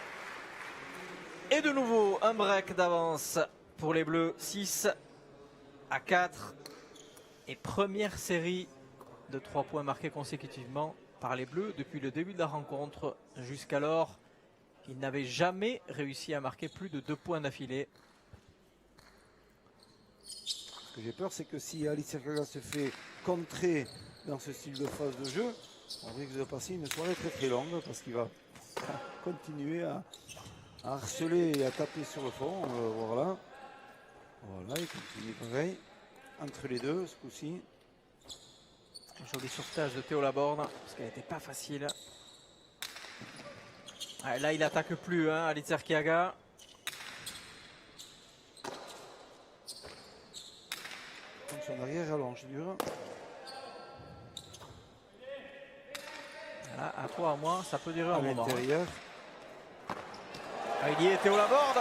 Et de nouveau un break d'avance pour les Bleus, 6-4. Et première série de 3 points marqués consécutivement par les Bleus depuis le début de la rencontre. Jusqu'alors, ils n'avaient jamais réussi à marquer plus de 2 points d'affilée. Ce que j'ai peur, c'est que si Alice Erquiaga se fait contrer dans ce style de phase de jeu, on risque de passer une soirée très très longue parce qu'il va continuer à harceler et à taper sur le fond. Voilà. Voilà, il continue pareil. Entre les deux, ce coup-ci. Un joli sauvetage de Théo Laborde, parce qu'elle n'était pas facile. Ouais, là, il attaque plus, hein, Alice Erquiaga. Son arrière allonge dur. Là, à toi, à moi, ça peut durer À un moment. l'intérieur. Ah, il y est, Théo Laborde.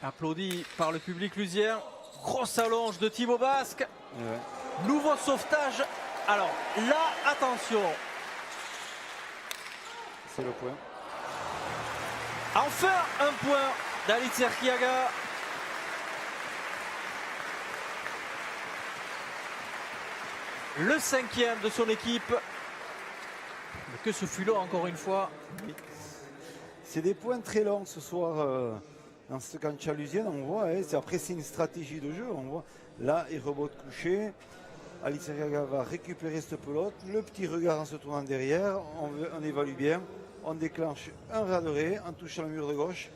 Applaudi par le public lusien. Grosse allonge de Thibaut Basque. Ouais. Nouveau sauvetage. Alors là, attention. C'est le point. Enfin, un point d'Alice Erquiaga. Le 5e de son équipe. Mais que ce fut long encore une fois. C'est des points très longs ce soir dans cette cancha lusienne. On voit, hein, après c'est une stratégie de jeu. On voit là, il rebote couché. Alice Erquiaga va récupérer cette pelote. Le petit regard en se tournant derrière. On évalue bien. On déclenche un radoré en touchant le mur de gauche.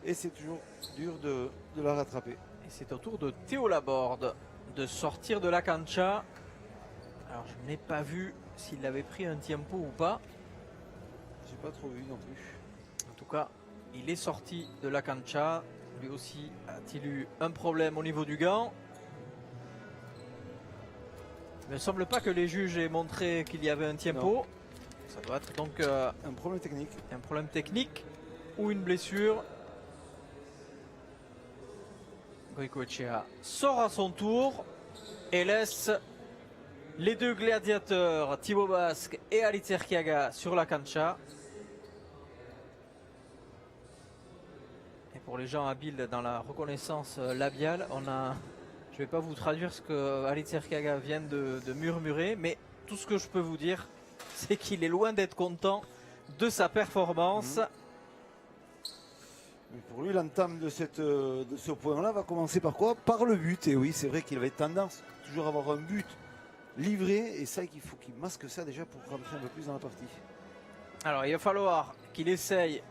Et c'est toujours dur de la rattraper. Et c'est au tour de Théo Laborde de sortir de la cancha. Alors je n'ai pas vu s'il avait pris un tempo ou pas. J'ai pas trop vu non plus. En tout cas, il est sorti de la cancha. Lui aussi a-t-il eu un problème au niveau du gant. Il ne semble pas que les juges aient montré qu'il y avait un tempo. Non. Ça doit être donc Un problème technique. un problème technique ou une blessure. Goicoechea sort à son tour et laisse les deux gladiateurs, Thibaut Basque et Alice Erquiaga, sur la cancha. Et pour les gens habiles dans la reconnaissance labiale, je ne vais pas vous traduire ce que Alice Erquiaga vient de murmurer, mais tout ce que je peux vous dire, c'est qu'il est loin d'être content de sa performance. Mais pour lui, l'entame de ce point-là va commencer par quoi? Par le but. Et oui, c'est vrai qu'il avait tendance toujours à avoir un but livré. Et ça, il faut qu'il masque ça déjà pour rentrer un peu plus dans la partie. Alors il va falloir qu'il essaye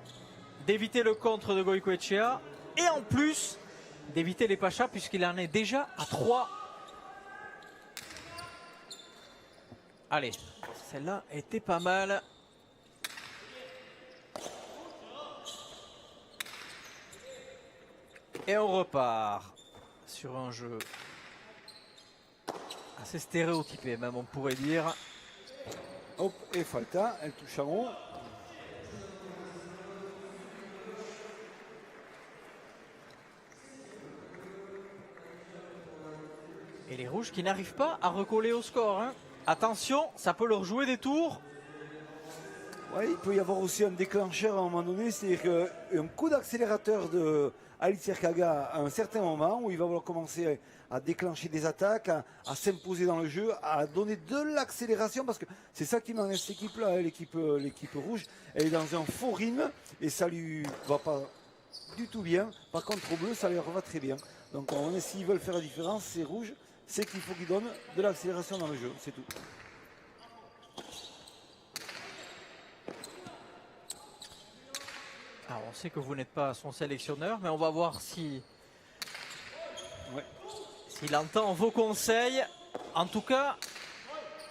d'éviter le contre de Goicoechea et en plus d'éviter les Pachas puisqu'il en est déjà à 3. Allez, celle-là était pas mal. Et on repart sur un jeu assez stéréotypé même, on pourrait dire. Hop, et Falta, elle touche en haut. Et les rouges qui n'arrivent pas à recoller au score, hein. Attention, ça peut leur jouer des tours. Ouais, il peut y avoir aussi un déclencheur à un moment donné, c'est-à-dire qu'un coup d'accélérateur de Alice Erquiaga à un certain moment où il va vouloir commencer à déclencher des attaques, à s'imposer dans le jeu, à donner de l'accélération, parce que c'est ça qui m'enlève cette équipe-là, hein, l'équipe rouge. Elle est dans un faux rythme et ça lui va pas du tout bien. Par contre, au bleu, ça leur va très bien. Donc, s'ils veulent faire la différence, c'est rouge. c'est qu'il faut qu'il donne de l'accélération dans le jeu, c'est tout. Alors on sait que vous n'êtes pas son sélectionneur, mais on va voir si s'il entend vos conseils. En tout cas,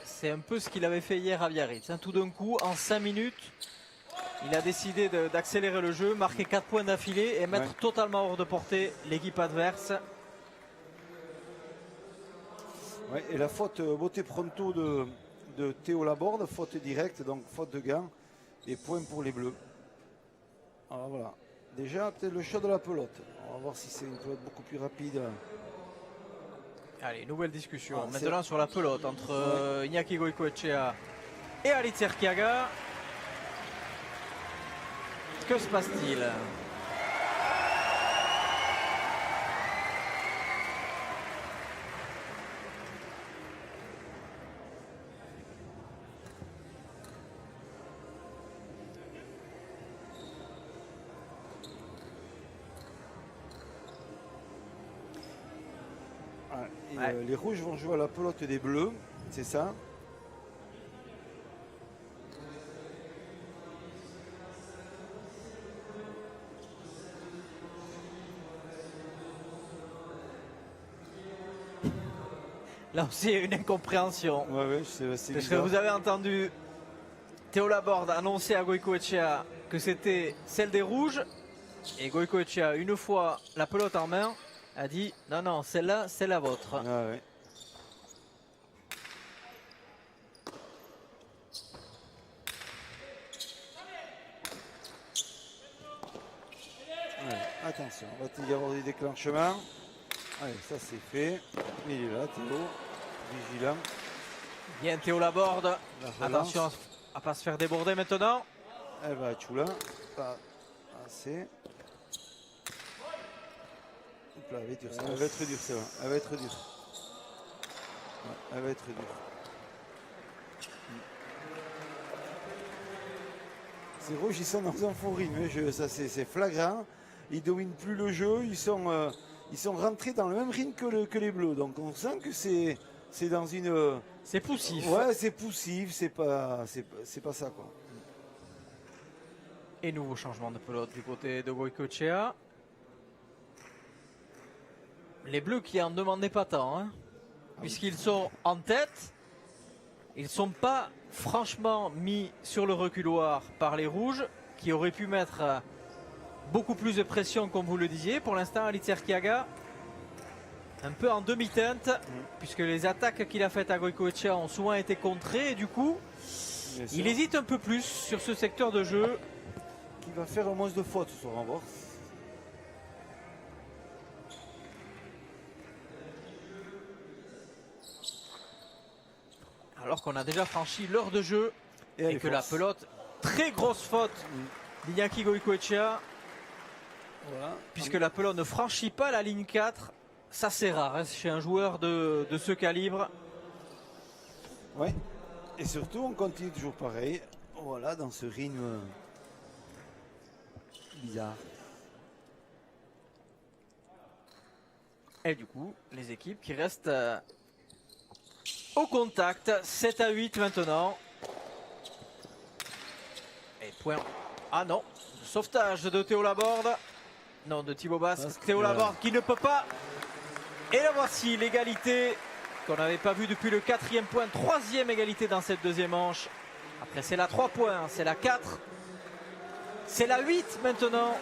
c'est un peu ce qu'il avait fait hier à Biarritz. Tout d'un coup, en 5 minutes, il a décidé d'accélérer le jeu, marquer 4 points d'affilée et mettre totalement hors de portée l'équipe adverse. Ouais, et la faute beauté pronto de Théo Laborde, faute directe, donc faute de gain et point pour les Bleus. Alors voilà, déjà peut-être le choix de la pelote. On va voir si c'est une pelote beaucoup plus rapide. Allez, nouvelle discussion. Ah, maintenant sur la pelote entre Iñaki Goicoechea et Alitz Erquiaga. Que se passe-t-il? Les rouges vont jouer à la pelote des bleus, c'est ça? Là aussi, il y a une incompréhension. Ouais, c'est Parce que bizarre. vous avez entendu Théo Laborde annoncer à Goicoechea que c'était celle des rouges. Et Goicoechea, une fois la pelote en main, a dit non, non, celle-là, c'est la vôtre. Ah ouais. Ouais, attention, on va y avoir des déclenchements. Allez, ça c'est fait. Il est là, Théo, vigilant. Bien Théo Laborde. La relance. Attention à ne pas se faire déborder maintenant. Elle va à Choula. Pas assez. Hop là, elle va être dure, ça. Elle va être dure, c'est vrai. Elle va être dure. Ouais, elle va être dure. Ces rouges, ils sont dans un faux rythme. Ça, c'est flagrant. Ils dominent plus le jeu. Ils sont rentrés dans le même rythme que les bleus. Donc on sent que c'est dans une. C'est poussif. Ouais, c'est poussif. C'est pas ça, quoi. Et nouveau changement de pelote du côté de Goicoechea. Les bleus qui en demandaient pas tant, puisqu'ils sont en tête. Ils ne sont pas franchement mis sur le reculoir par les rouges, qui auraient pu mettre beaucoup plus de pression, comme vous le disiez. Pour l'instant, Alitz Erquiaga, un peu en demi-teinte, puisque les attaques qu'il a faites à Goicoechea ont souvent été contrées. Et du coup, il hésite un peu plus sur ce secteur de jeu. Qui va faire un moins de fautes ce soir, on va voir. Alors qu'on a déjà franchi l'heure de jeu et que la pelote, très grosse faute d'Iñaki Goicoechea, Voilà. puisque la pelote ne franchit pas la ligne 4. Ça c'est rare chez un joueur de ce calibre. Ouais. Et surtout, on continue toujours pareil. Voilà, dans ce rythme bizarre. Et du coup, les équipes qui restent au contact. 7 à 8 maintenant. Et point. Ah non. Sauvetage de Théo Laborde. Non, de Thibaut Basque. Théo Laborde qui ne peut pas. Et là voici l'égalité qu'on n'avait pas vue depuis le 4e point. 3e égalité dans cette deuxième manche. Après c'est la 3 points, c'est la 4. C'est la 8 maintenant.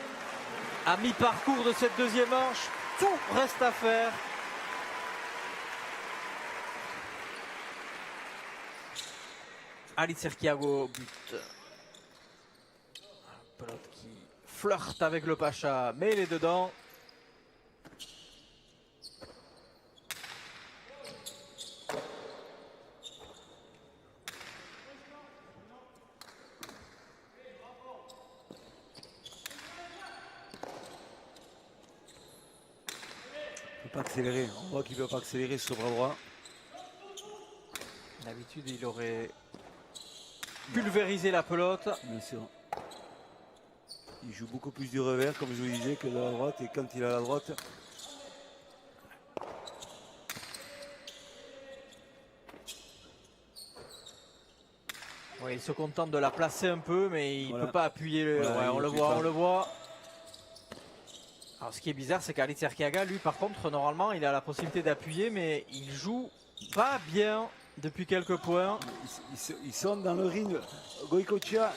À mi-parcours de cette deuxième manche. Tout reste à faire. Alitz Erquiaga au but. Pelote qui flirte avec le Pacha, mais il est dedans. Il ne peut pas accélérer. On voit qu'il ne peut pas accélérer sur le bras droit. D'habitude, il aurait pulvérisé la pelote. Bien sûr. Il joue beaucoup plus du revers, comme je vous disais, que de la droite. Et quand il a la droite, Ouais, il se contente de la placer un peu, mais il ne Voilà. peut pas appuyer. Voilà, Ouais, il on le appuie voit, pas. on le voit. Alors ce qui est bizarre, c'est qu'Alitz Erkiaga, lui par contre, normalement, il a la possibilité d'appuyer, mais il joue pas bien depuis quelques points. Ils sont dans le ring. Goicoechea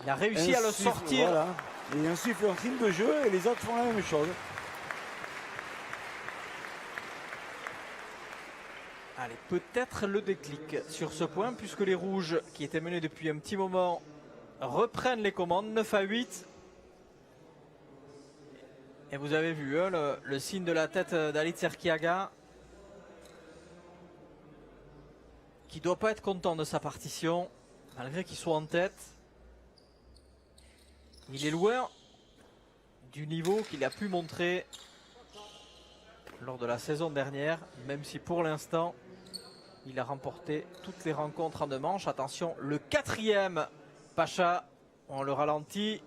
Il a réussi à le insuffle, sortir. Voilà. Il insuffle un rythme de jeu et les autres font la même chose. Allez, peut-être le déclic sur ce point, puisque les rouges, qui étaient menés depuis un petit moment, reprennent les commandes, 9-8. Et vous avez vu hein, le signe de la tête d'Alitz Erkiaga, qui ne doit pas être content de sa partition, malgré qu'il soit en tête. Il est loin du niveau qu'il a pu montrer lors de la saison dernière, même si pour l'instant, il a remporté toutes les rencontres en 2 manches. Attention, le 4e Pacha, on le ralentit.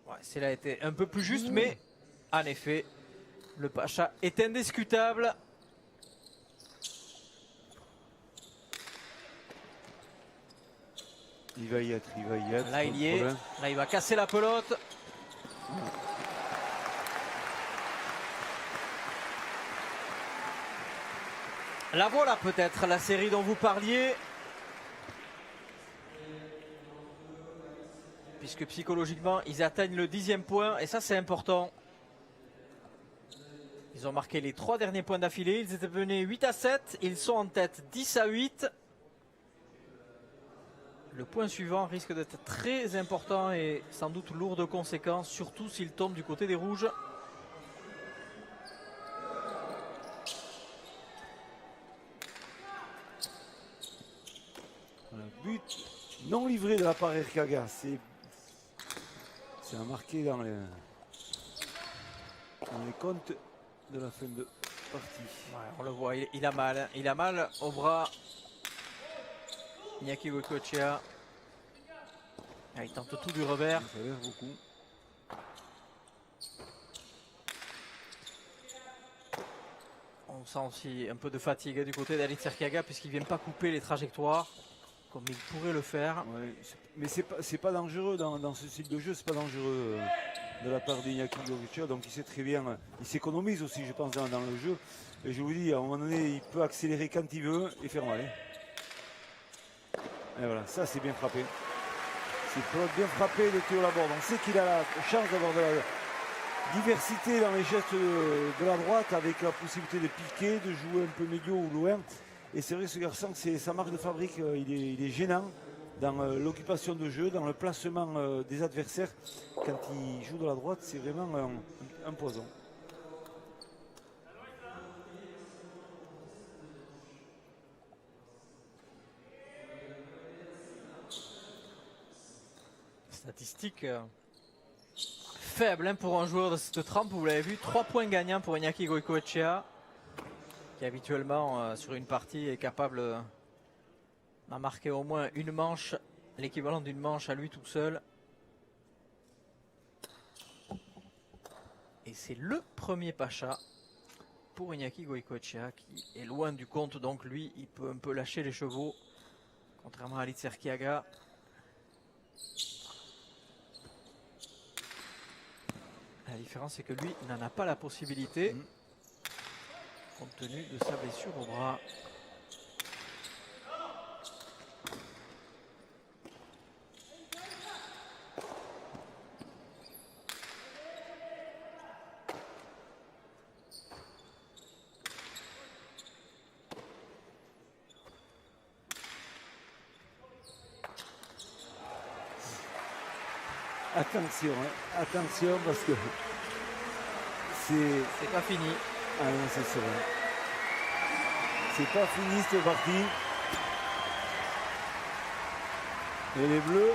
Ouais, celle a été un peu plus juste, mais en effet, le Pacha est indiscutable. Il va y être, il va y être. Là, pas il de y est. problème. Là, il va casser la pelote. La voilà peut-être, la série dont vous parliez. Puisque psychologiquement, ils atteignent le 10e point. Et ça, c'est important. Ils ont marqué les 3 derniers points d'affilée. Ils étaient menés 8-7. Ils sont en tête 10-8. Le point suivant risque d'être très important et sans doute lourd de conséquences, surtout s'il tombe du côté des rouges. Voilà, but non livré de la part d'Erkiaga. C'est marqué dans les comptes de la fin de partie. Ouais, on le voit, il a mal. Il a mal au bras. Iñaki Goicoechea. Ah, il tente tout du revers. Ça a l'air beaucoup. On sent aussi un peu de fatigue du côté d'Alitz Erkiaga puisqu'il ne vient pas couper les trajectoires comme il pourrait le faire. Ouais, mais c'est pas dangereux dans ce style de jeu, c'est pas dangereux de la part d'Iñaki Goicoechea, donc il sait très bien, il s'économise aussi je pense dans le jeu. Et je vous dis, à un moment donné, il peut accélérer quand il veut et faire mal. Et voilà, ça c'est bien frappé. C'est bien frappé de Théo Laborde. On sait qu'il a la chance d'avoir de la diversité dans les gestes de la droite avec la possibilité de piquer, de jouer un peu médio ou loin. Et c'est vrai que ce garçon, c'est sa marque de fabrique, il est gênant dans l'occupation de jeu, dans le placement des adversaires. Quand il joue de la droite, c'est vraiment un poison. Statistique faible hein, pour un joueur de cette trempe, vous l'avez vu, 3 points gagnants pour Iñaki Goicoechea, qui habituellement sur une partie est capable d'en marquer au moins une manche, l'équivalent d'une manche à lui tout seul. Et c'est le premier Pacha pour Iñaki Goicoechea qui est loin du compte, donc lui il peut un peu lâcher les chevaux, contrairement à Alitz Erkiaga. La différence, c'est que lui n'en a pas la possibilité, compte tenu de sa blessure au bras. Attention, hein, attention parce que c'est... C'est pas fini. Ah non, c'est sûr. C'est pas fini cette partie. Et les Bleus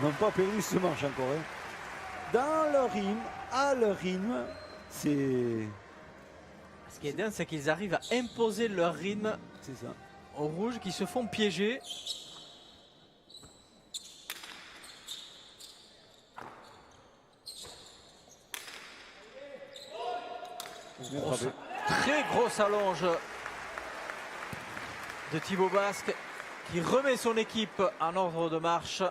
n'ont pas perdu ce match encore. Hein. Dans leur rythme, à leur rythme, c'est... Ce qui est dingue, c'est qu'ils arrivent à imposer leur rythme C'est ça. aux rouges qui se font piéger. Bien frappé. Très grosse allonge de Thibaut Basque qui remet son équipe en ordre de marche.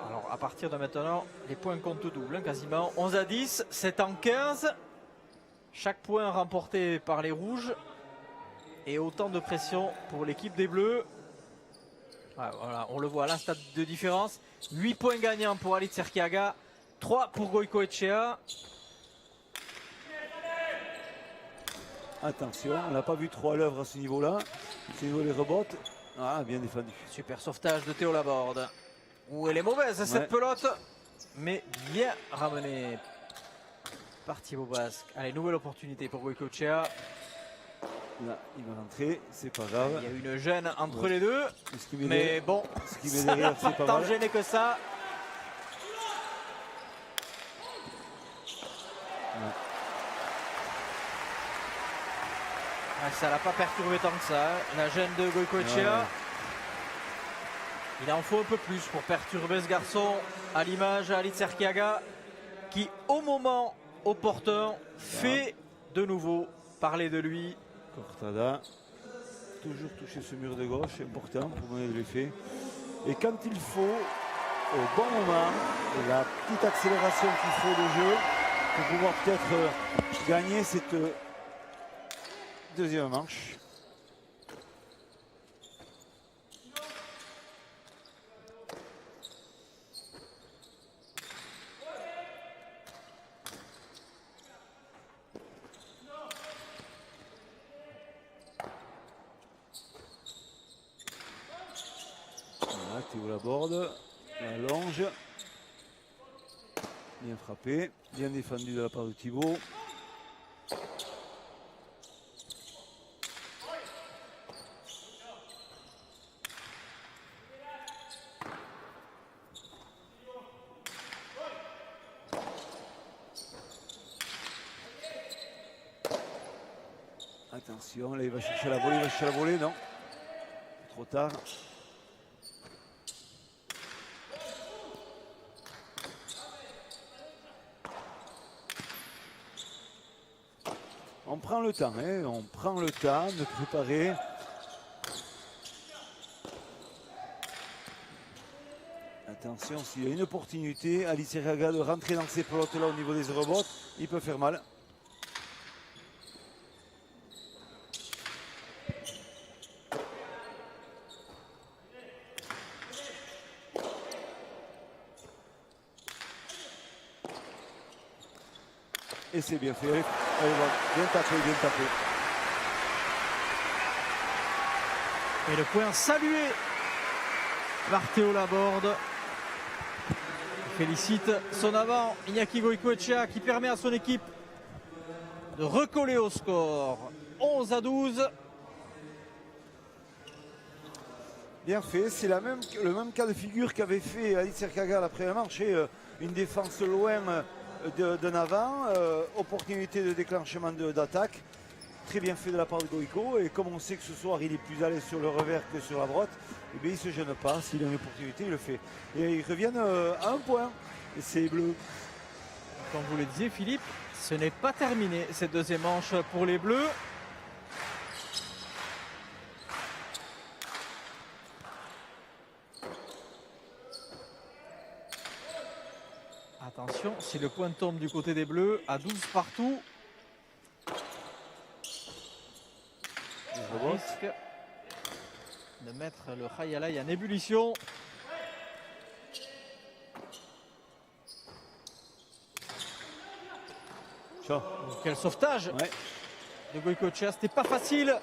Alors à partir de maintenant, les points comptent double, hein, quasiment. 11 à 10, 7 en 15. Chaque point remporté par les rouges. Et autant de pression pour l'équipe des bleus. Ah, voilà, on le voit, là, stade de différence. 8 points gagnants pour Alitz Erkiaga. 3 pour Goicoechea. Attention, on n'a pas vu trop à l'œuvre à ce niveau-là. C'est niveau les rebottes. Ah, bien défendu. Super sauvetage de Théo Laborde. Où elle est mauvaise cette pelote, mais bien ramenée par Thibaut Basque. Allez, nouvelle opportunité pour Goicoechea. Là, il va rentrer, c'est pas grave. Il y a une gêne entre les deux, mais derrière, bon, ce qui met ça derrière, n'a c'est pas pas tant mal. gêné que ça. Ah, ça l'a pas perturbé tant que ça, hein, la gêne de Goicoechea. Ouais. Il en faut un peu plus pour perturber ce garçon, à l'image d'Alitz Erkiaga, qui au moment opportun fait de nouveau parler de lui. Cortada, toujours toucher ce mur de gauche, important pour donner de l'effet. Et quand il faut, au bon moment, la petite accélération qu'il faut de jeu pour pouvoir peut-être gagner cette deuxième manche. Voilà, Théo Laborde, la longe. Bien frappé, bien défendu de la part de Thibaut. Attention, là il va chercher la volée, non. Trop tard. On prend le temps, hein, on prend le temps de préparer. Attention, s'il y a une opportunité, Alitz Erkiaga de rentrer dans ces pelotes-là au niveau des rebots, il peut faire mal. Et c'est bien fait. Allez, bien tapé, bien tapé. Et le point salué par Théo Laborde. Il félicite son avant, Iñaki Goicoechea, qui permet à son équipe de recoller au score. 11 à 12. Bien fait, c'est le même cas de figure qu'avait fait Alitz Erkiaga la première manche. Une défense loin d'un avant, opportunité de déclenchement d'attaque. Très bien fait de la part de Goico. Et comme on sait que ce soir il est plus à l'aise sur le revers que sur la droite, eh bien, il ne se gêne pas. S'il a une opportunité, il le fait. Et ils reviennent à un point. Et c'est bleu. Comme vous le disiez, Philippe, ce n'est pas terminé cette deuxième manche pour les Bleus. Attention, si le point tombe du côté des Bleus, à 12 partout, on risque de mettre le Hayalay en ébullition. Ciao. Quel sauvetage de Goicoechea, c'était pas facile.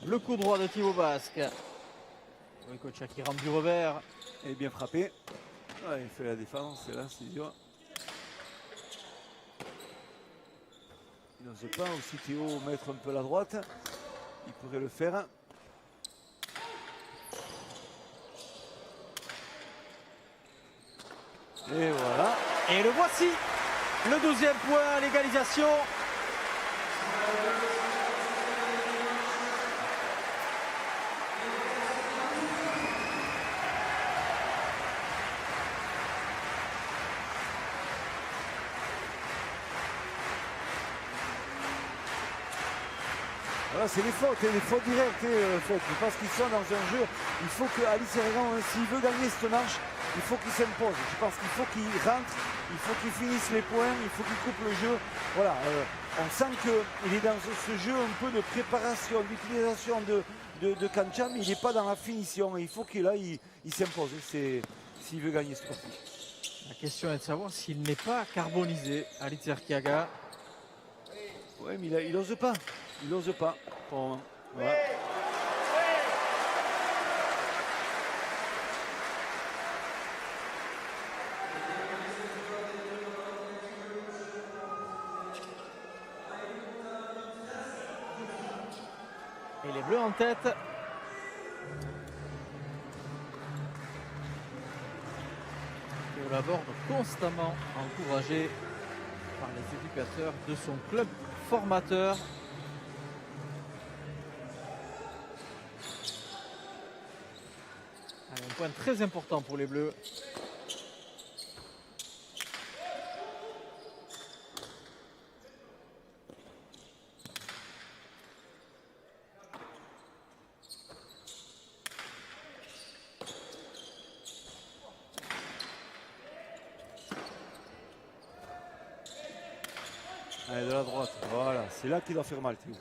Le coup droit de Thibaut Basque. Goicoechea qui rentre du revers. Et bien frappé. Ouais, il fait la défense, c'est là, c'est dur. Il n'ose pas aussi Théo mettre un peu la droite. Il pourrait le faire. Et voilà. Et le voici, le 12e point, l'égalisation. Voilà, c'est les fautes directes. Fautes. Parce qu'ils sont dans un jeu, il faut que Alice Ergan, s'il veut gagner cette marche, il faut qu'il s'impose. Je pense qu'il faut qu'il rentre, il faut qu'il finisse les points, il faut qu'il coupe le jeu. Voilà, on sent qu'il est dans ce jeu un peu de préparation, d'utilisation de Kancha, mais il n'est pas dans la finition. Il faut qu'il il s'impose s'il veut gagner ce parti. La question est de savoir s'il n'est pas carbonisé, Alice Erkiaga. Oui, mais il n'ose pas. Il n'ose pas. Bon, voilà. Et les Bleus en tête. Qui collabore constamment encouragé par les éducateurs de son club formateur. Allez, un point très important pour les Bleus. Allez, de la droite, voilà, c'est là qu'il doit faire mal, Théo.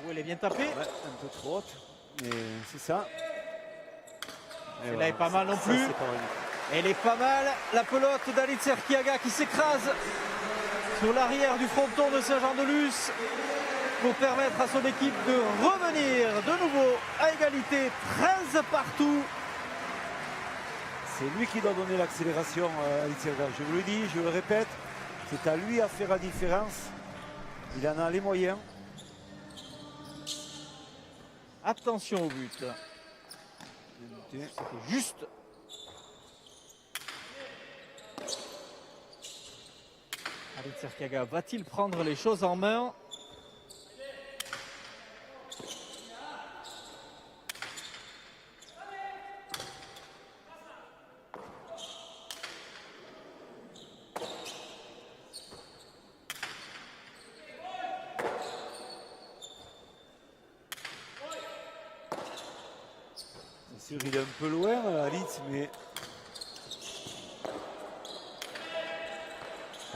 Où elle est bien tapée. Ouais, un peu trop haute, mais c'est ça. Et Celle-là est pas mal non ça, plus. c'est pas vrai. Elle est pas mal, la pelote d'Alice Erkiaga qui s'écrase sur l'arrière du fronton de Saint-Jean-de-Luz pour permettre à son équipe de revenir de nouveau à égalité, 13 partout. C'est lui qui doit donner l'accélération à Alice Ergan. Je vous le dis, je le répète, c'est à lui à faire la différence. Il en a les moyens. Attention au but. C'était juste. Alice Erkiaga va-t-il prendre les choses en main? Bien sûr, il est un peu loin, Alice, mais...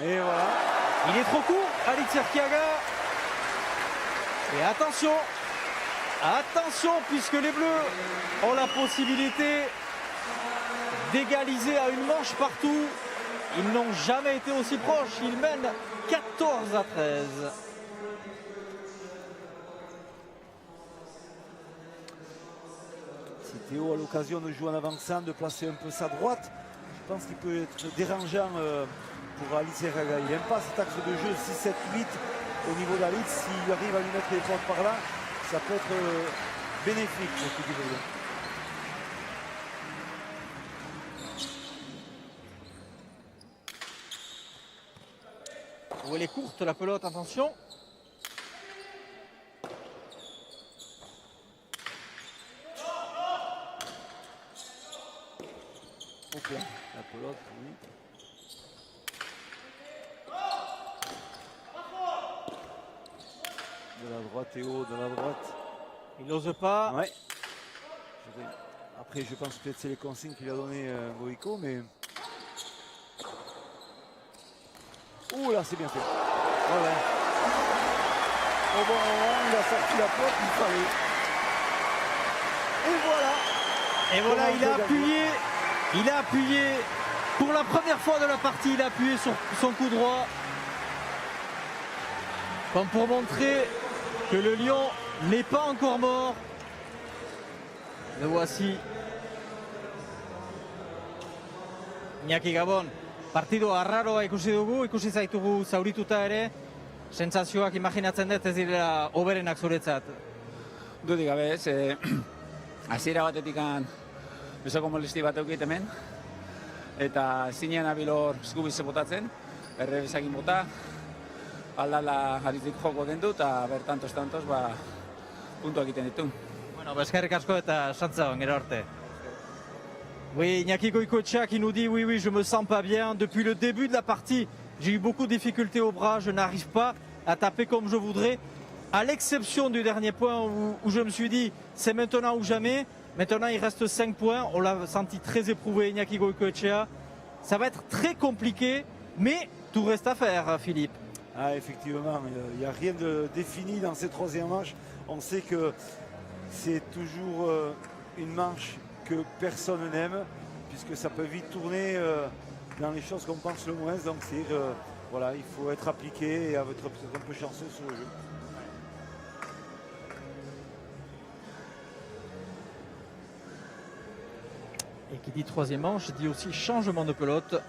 Et voilà. Il est trop court, Alice Erkiaga. Et attention, attention, puisque les Bleus ont la possibilité d'égaliser à une manche partout. Ils n'ont jamais été aussi proches. Ils mènent 14-13. Si Théo a l'occasion de jouer en avançant, de placer un peu sa droite, je pense qu'il peut être dérangeant pour Alice Erkiaga. Il n'aime pas cet axe de jeu 6, 7, 8 au niveau d'Alice. S'il arrive à lui mettre les portes par là, ça peut être bénéfique pour l'équipe de Bleu. Où elle est courte la pelote, attention. Ok, la pelote, oui. De la droite Théo, de la droite. Il n'ose pas. Ouais. Après, je pense peut-être que c'est les consignes qu'il a donné Goïko, mais... Ouh là, c'est bien fait. Voilà. Au bon moment, il a sorti la porte, il fallait. Et voilà. Et voilà, Comment il a on peut appuyé. Il a appuyé. Pour la première fois de la partie, il a appuyé sur son coup droit. Comme pour montrer que le lion n'est pas encore mort. Le voici. Iñaki Gabon, partido arraroa ikusi dugu, ikusi zaitugu zaurituta ere, sentsazioak imaginatzen dut ez direla hoberenak zuretzat. Dudik gabe ez, hasiera batetik besoko molesti bat eukit hemen, eta zinean abilor eskubize botatzen, errebesakin bota, aldala haritik joko kendu, eta bertan tantos puntuak egiten ditu. Bueno, eskerrik asko eta santza gero arte. Oui, Iñaki Goïcoechea qui nous dit oui, je me sens pas bien. Depuis le début de la partie, j'ai eu beaucoup de difficultés au bras, je n'arrive pas à taper comme je voudrais. À l'exception du dernier point où je me suis dit c'est maintenant ou jamais. Maintenant il reste 5 points. On l'a senti très éprouvé, Iñaki Goicoechea. Ça va être très compliqué, mais tout reste à faire, Philippe. Ah, effectivement, il n'y a rien de défini dans ces troisième manches. On sait que c'est toujours une manche que personne n'aime, puisque ça peut vite tourner dans les choses qu'on pense le moins. Donc c'est voilà, il faut être appliqué et être peut-être un peu chanceux sur le jeu. Et qui dit troisième manche dit aussi changement de pelote,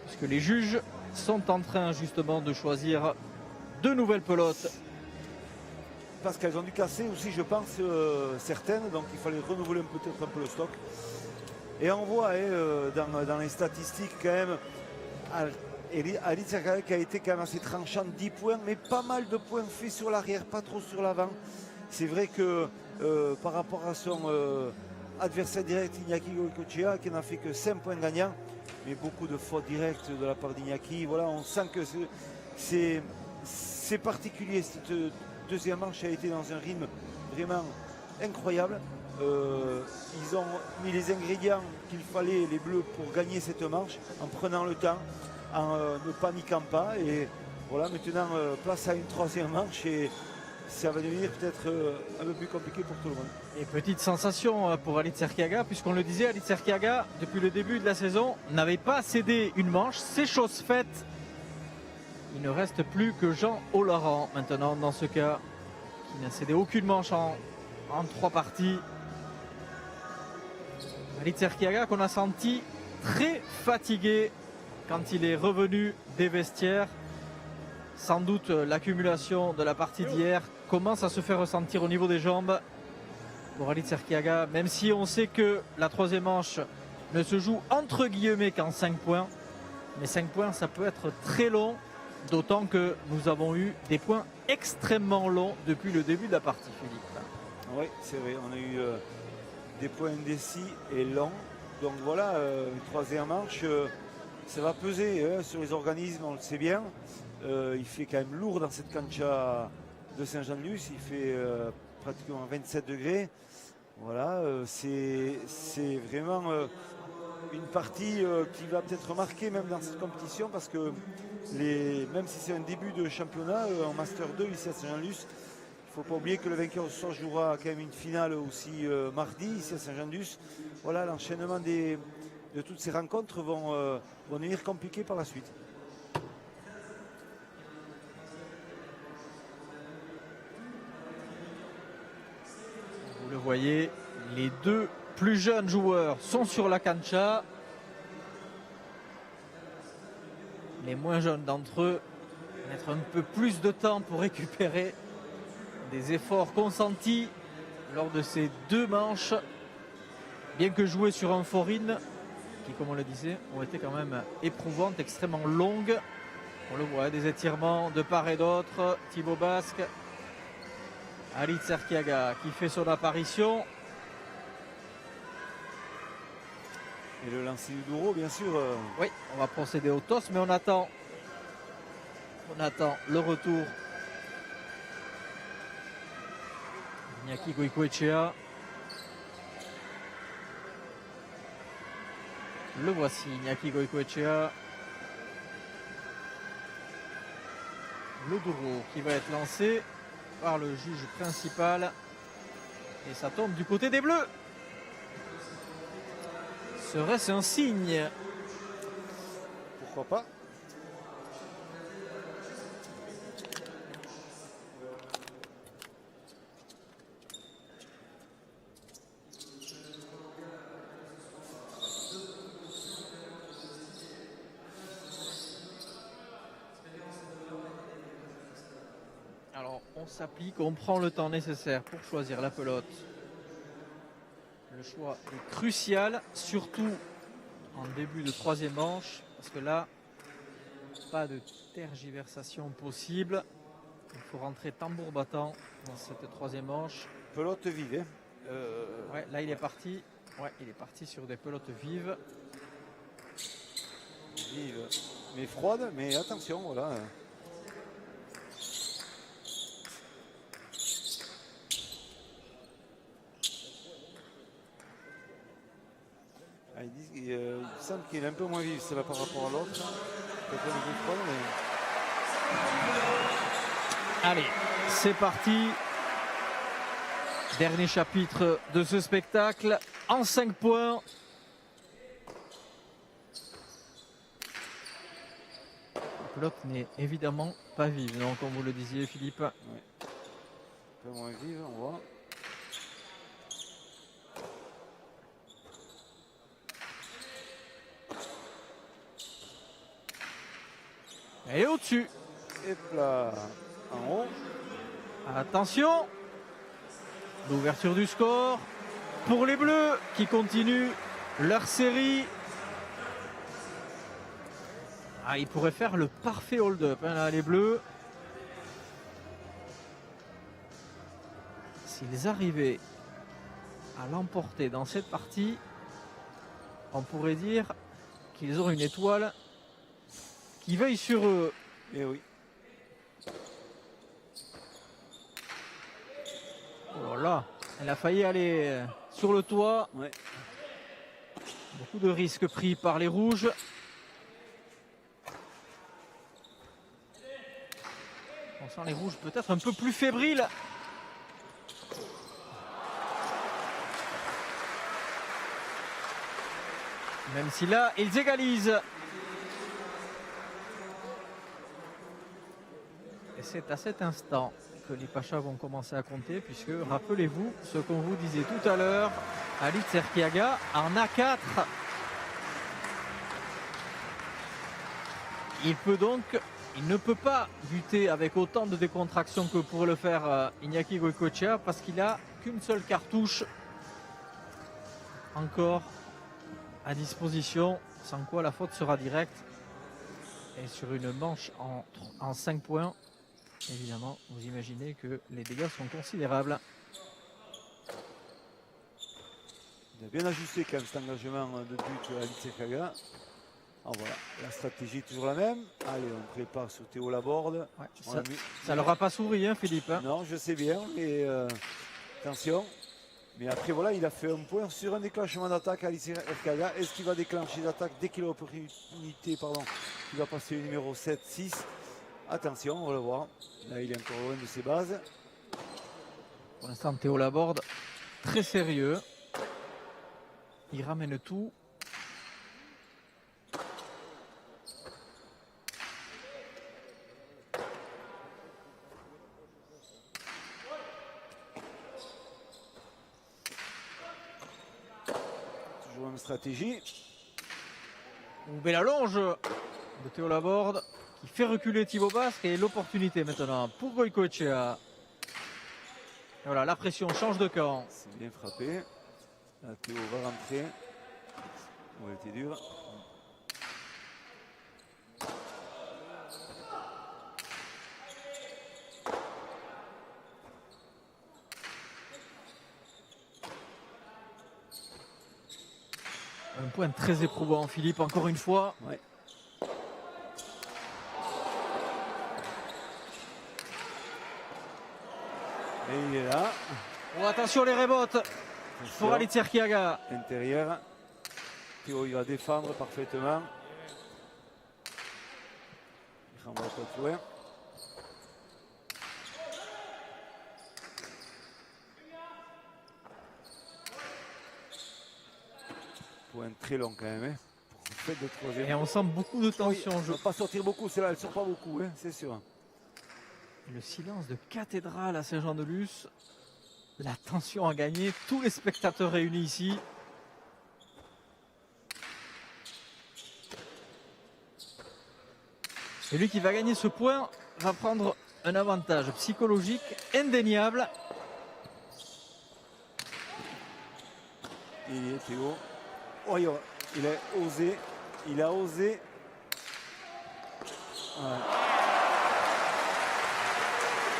puisque les juges sont en train justement de choisir 2 nouvelles pelotes. Parce qu'elles ont dû casser aussi, je pense, certaines, donc il fallait renouveler peut-être un peu le stock. Et on voit dans les statistiques quand même, Alitz Erkiaga qui a été quand même assez tranchant, 10 points, mais pas mal de points faits sur l'arrière, pas trop sur l'avant. C'est vrai que par rapport à son adversaire direct, Iñaki Goicoechea, qui n'a fait que 5 points gagnants, mais beaucoup de fautes directes de la part d'Iñaki. Voilà, on sent que c'est particulier. Cette deuxième manche a été dans un rythme vraiment incroyable. Ils ont mis les ingrédients qu'il fallait, les Bleus, pour gagner cette manche, en prenant le temps, en ne paniquant pas. Et voilà, maintenant, place à une troisième manche. Et ça va devenir peut-être un peu plus compliqué pour tout le monde. Et petite sensation pour Alitz Erkiaga, puisqu'on le disait, Alitz Erkiaga, depuis le début de la saison, n'avait pas cédé une manche. C'est chose faite. Il ne reste plus que Jean Olaran maintenant dans ce cas, qui n'a cédé aucune manche en 3 parties. Alitz Erkiaga qu'on a senti très fatigué quand il est revenu des vestiaires. Sans doute l'accumulation de la partie d'hier commence à se faire ressentir au niveau des jambes pour Alitz Erkiaga, même si on sait que la troisième manche ne se joue entre guillemets qu'en 5 points. Mais 5 points, ça peut être très long, d'autant que nous avons eu des points extrêmement longs depuis le début de la partie, Philippe. Oui, c'est vrai, on a eu des points indécis et longs. Donc voilà, une troisième manche, ça va peser sur les organismes, on le sait bien. Il fait quand même lourd dans cette cancha de Saint-Jean-de-Luz, il fait pratiquement 27 degrés. Voilà, c'est vraiment une partie qui va peut-être marquer même dans cette compétition, parce que même si c'est un début de championnat en Master 2 ici à Saint-Jean-de-Luz, il ne faut pas oublier que le vainqueur de ce soir jouera quand même une finale aussi mardi ici à Saint-Jean-de-Luz. Voilà, l'enchaînement de toutes ces rencontres vont devenir compliqués par la suite. Vous le voyez, les 2 plus jeunes joueurs sont sur la cancha. Les moins jeunes d'entre eux mettent un peu plus de temps pour récupérer des efforts consentis lors de ces 2 manches, bien que jouées sur un forine qui, comme on le disait, ont été quand même éprouvantes, extrêmement longues. On le voit, des étirements de part et d'autre. Thibaut Basque, Alitz Erkiaga qui fait son apparition. Et le lancer du Douro, bien sûr. Oui, on va procéder au toss, mais on attend le retour. Iñaki Goicoechea. Le voici, Iñaki Goicoechea. Le Douro qui va être lancé par le juge principal. Et ça tombe du côté des Bleus. Serait-ce un signe? Pourquoi pas? Alors on s'applique, on prend le temps nécessaire pour choisir la pelote. Le choix est crucial, surtout en début de troisième manche, parce que là, pas de tergiversation possible. Il faut rentrer tambour battant dans cette troisième manche. Pelote vive. Ouais, là il est parti. Ouais, il est parti sur des pelotes vives. Vive, mais froide, mais attention, voilà. Il semble qu'il est un peu moins vif, c'est là par rapport à l'autre. Peut-être un peu froid, mais... Allez, c'est parti. Dernier chapitre de ce spectacle en 5 points. La pelote n'est évidemment pas vive, non, comme vous le disiez, Philippe. Un peu moins vive, on voit. Et au-dessus. Et là, en haut. Attention. L'ouverture du score pour les Bleus qui continuent leur série. Ah, ils pourraient faire le parfait hold-up, hein, là, les Bleus. S'ils arrivaient à l'emporter dans cette partie, on pourrait dire qu'ils ont une étoile qui veille sur eux. Et oui. Oh là là, elle a failli aller sur le toit. Ouais. Beaucoup de risques pris par les rouges. On sent les rouges peut-être un peu plus fébriles. Même si là, ils égalisent. Et c'est à cet instant que les Pachas vont commencer à compter, puisque, rappelez-vous, ce qu'on vous disait tout à l'heure, Halit Erkiaga en A4. Il ne peut pas buter avec autant de décontraction que pourrait le faire Iñaki Goicoechea, parce qu'il n'a qu'une seule cartouche encore à disposition, sans quoi la faute sera directe. Et sur une manche en 5 points, évidemment, vous imaginez que les dégâts sont considérables. Il a bien ajusté quand même cet engagement de but à Halit Erkiaga. Ah, voilà, la stratégie est toujours la même. Allez, on prépare sur Théo Laborde. Ouais, On ça l'a mis. ne leur a pas souri, hein, Philippe, hein. Non, je sais bien, mais attention. Mais après, voilà, il a fait un point sur un déclenchement d'attaque à Halit Erkiaga. Est-ce qu'il va déclencher l'attaque dès qu'il a l'opportunité, pardon, il va passer au numéro 7, 6. Attention, on va le voir. Là, il est encore loin de ses bases. Pour l'instant, Théo Laborde, très sérieux. Il ramène tout. Toujours la même stratégie. Une belle allonge de Théo Laborde qui fait reculer Thibaut Basque, et l'opportunité maintenant pour Goicoechea. Et voilà, la pression change de camp. C'est bien frappé. Là, Théo va rentrer. Oh, elle était dure. Un point très éprouvant, Philippe, encore une fois. Ouais. Et il est là. Oh, attention les rebotes pour Halit Erkiaga. Intérieur. Théo, il va défendre parfaitement. Il renvoie pas de loin. Point très long quand même. Hein, pour le fait de troisième. Et on sent beaucoup de tension. Elle ne va pas sortir beaucoup, celle-là, elle ne sort pas beaucoup, hein, c'est sûr. Le silence de cathédrale à Saint-Jean-de-Luz. La tension a gagné. Tous les spectateurs réunis ici. Celui qui va gagner ce point va prendre un avantage psychologique indéniable. Il y est Théo. Oh, il a osé. Il a osé. Ouais.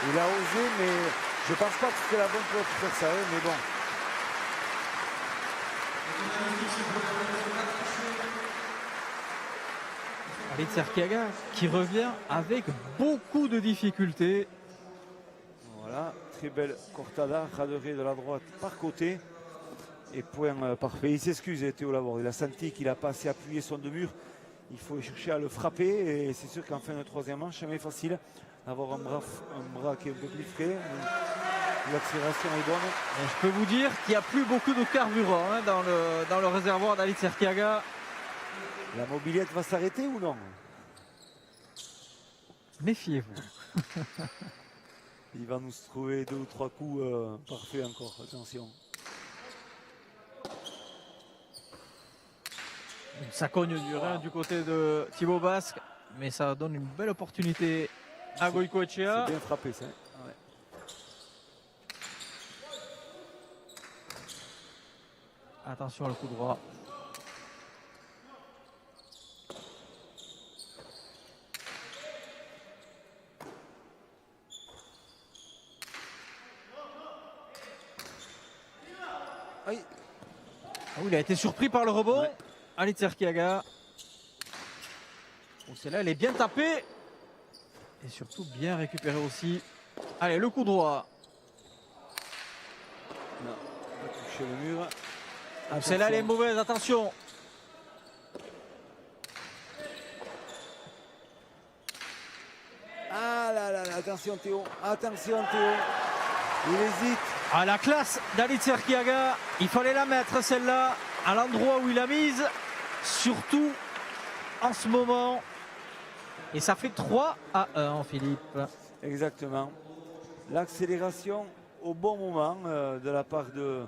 Il a osé, mais je pense pas que c'était la bonne pour faire ça, hein, mais bon. Halit Erkiaga qui revient avec beaucoup de difficultés. Voilà, très belle cortada, raderie de la droite par côté. Et point parfait. Il s'excuse, Théo Laborde. Il a senti qu'il n'a pas assez appuyé son deux-murs. Il faut chercher à le frapper. Et c'est sûr qu'en fin de troisième manche, jamais facile d'avoir un bras qui est un peu plus frais. L'accélération est bonne. Et je peux vous dire qu'il n'y a plus beaucoup de carburant hein, dans le réservoir d'Alitz Erkiaga. La mobilette va s'arrêter ou non? Méfiez-vous. Il va nous trouver 2 ou 3 coups parfaits encore. Attention. Ça cogne dur hein, du côté de Thibaut Basque, mais ça donne une belle opportunité à Goicoechea. C'est bien frappé ça. Ouais. Attention le coup droit. Aïe. Ah oui, il a été surpris par le rebond. Ouais. Alitz Erkiaga. Oh, celle-là, elle est bien tapée. Et surtout bien récupérée aussi. Allez, le coup droit. Non, on va toucher le mur. Celle-là, elle est mauvaise, attention. Ah là là là, attention Théo. Attention Théo. Il hésite. Ah, la classe d'Alitz Erkiaga. Il fallait la mettre, celle-là, à l'endroit où il l'a mise. Surtout en ce moment. Et ça fait 3-1, Philippe. Exactement. L'accélération au bon moment de la part de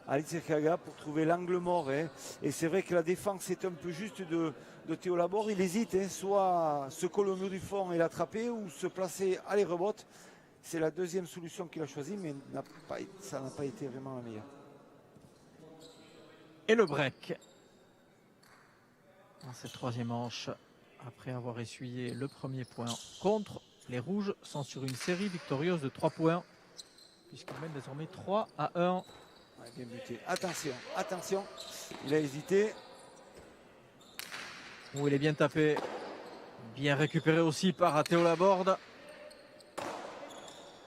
Alitz Erkiaga pour trouver l'angle mort. Hein. Et c'est vrai que la défense est un peu juste de Théo Laborde. Il hésite, hein, soit se coller au mur du fond et l'attraper ou se placer à les rebottes. C'est la deuxième solution qu'il a choisie, mais ça n'a pas été vraiment la meilleure. Et le break. Dans cette troisième manche, après avoir essuyé le premier point contre, les Rouges sont sur une série victorieuse de 3 points, puisqu'ils mènent désormais 3-1. Ouais, bien buté. Attention, attention. Il a hésité. Oh, il est bien tapé. Bien récupéré aussi par Théo Laborde.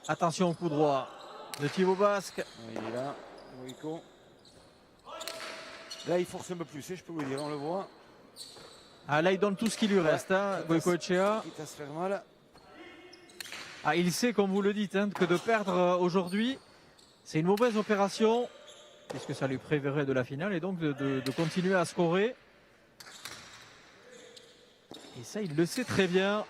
Attention au coup droit de Thibaut Basque. Ouais, il est là. Goico. Là, il force un peu plus, hein, je peux vous dire, on le voit. Ah, là, il donne tout ce qui lui reste, hein, Goicoechea. Quitte à se faire mal. Ah, il sait, comme vous le dites, hein, que de perdre aujourd'hui, c'est une mauvaise opération, puisque ça lui préverrait de la finale, et donc de continuer à scorer. Et ça, il le sait très bien.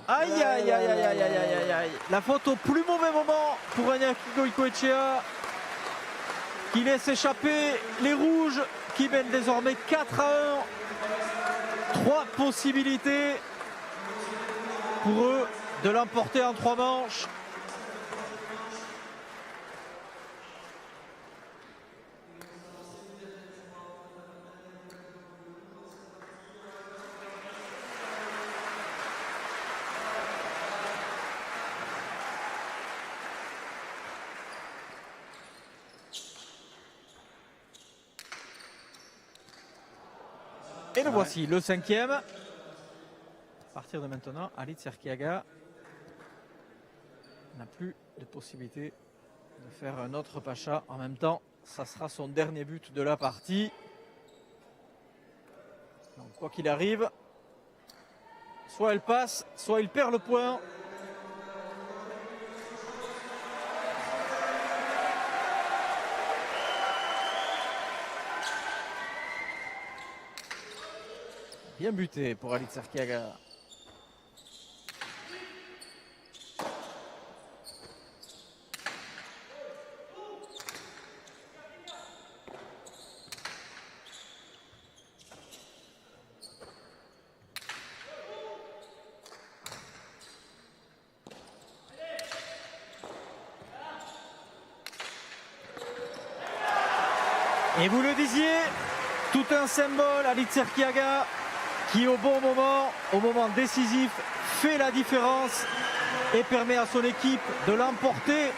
Aïe, aïe, aïe, aïe, aïe, aïe, aïe, aïe. La faute au plus mauvais moment pour Iñaki Goicoechea, qui laisse échapper les Rouges, qui mènent désormais 4-1. 3 possibilités pour eux de l'emporter en 3 manches. Et le voici, le 5e. À partir de maintenant, Alitz Erkiaga n'a plus de possibilité de faire un autre pacha. En même temps, ça sera son dernier but de la partie. Donc, quoi qu'il arrive, soit elle passe, soit il perd le point. Bien buté pour Alitz Erkiaga. Et vous le disiez, tout un symbole, Alitz Erkiaga, qui au bon moment, au moment décisif, fait la différence et permet à son équipe de l'emporter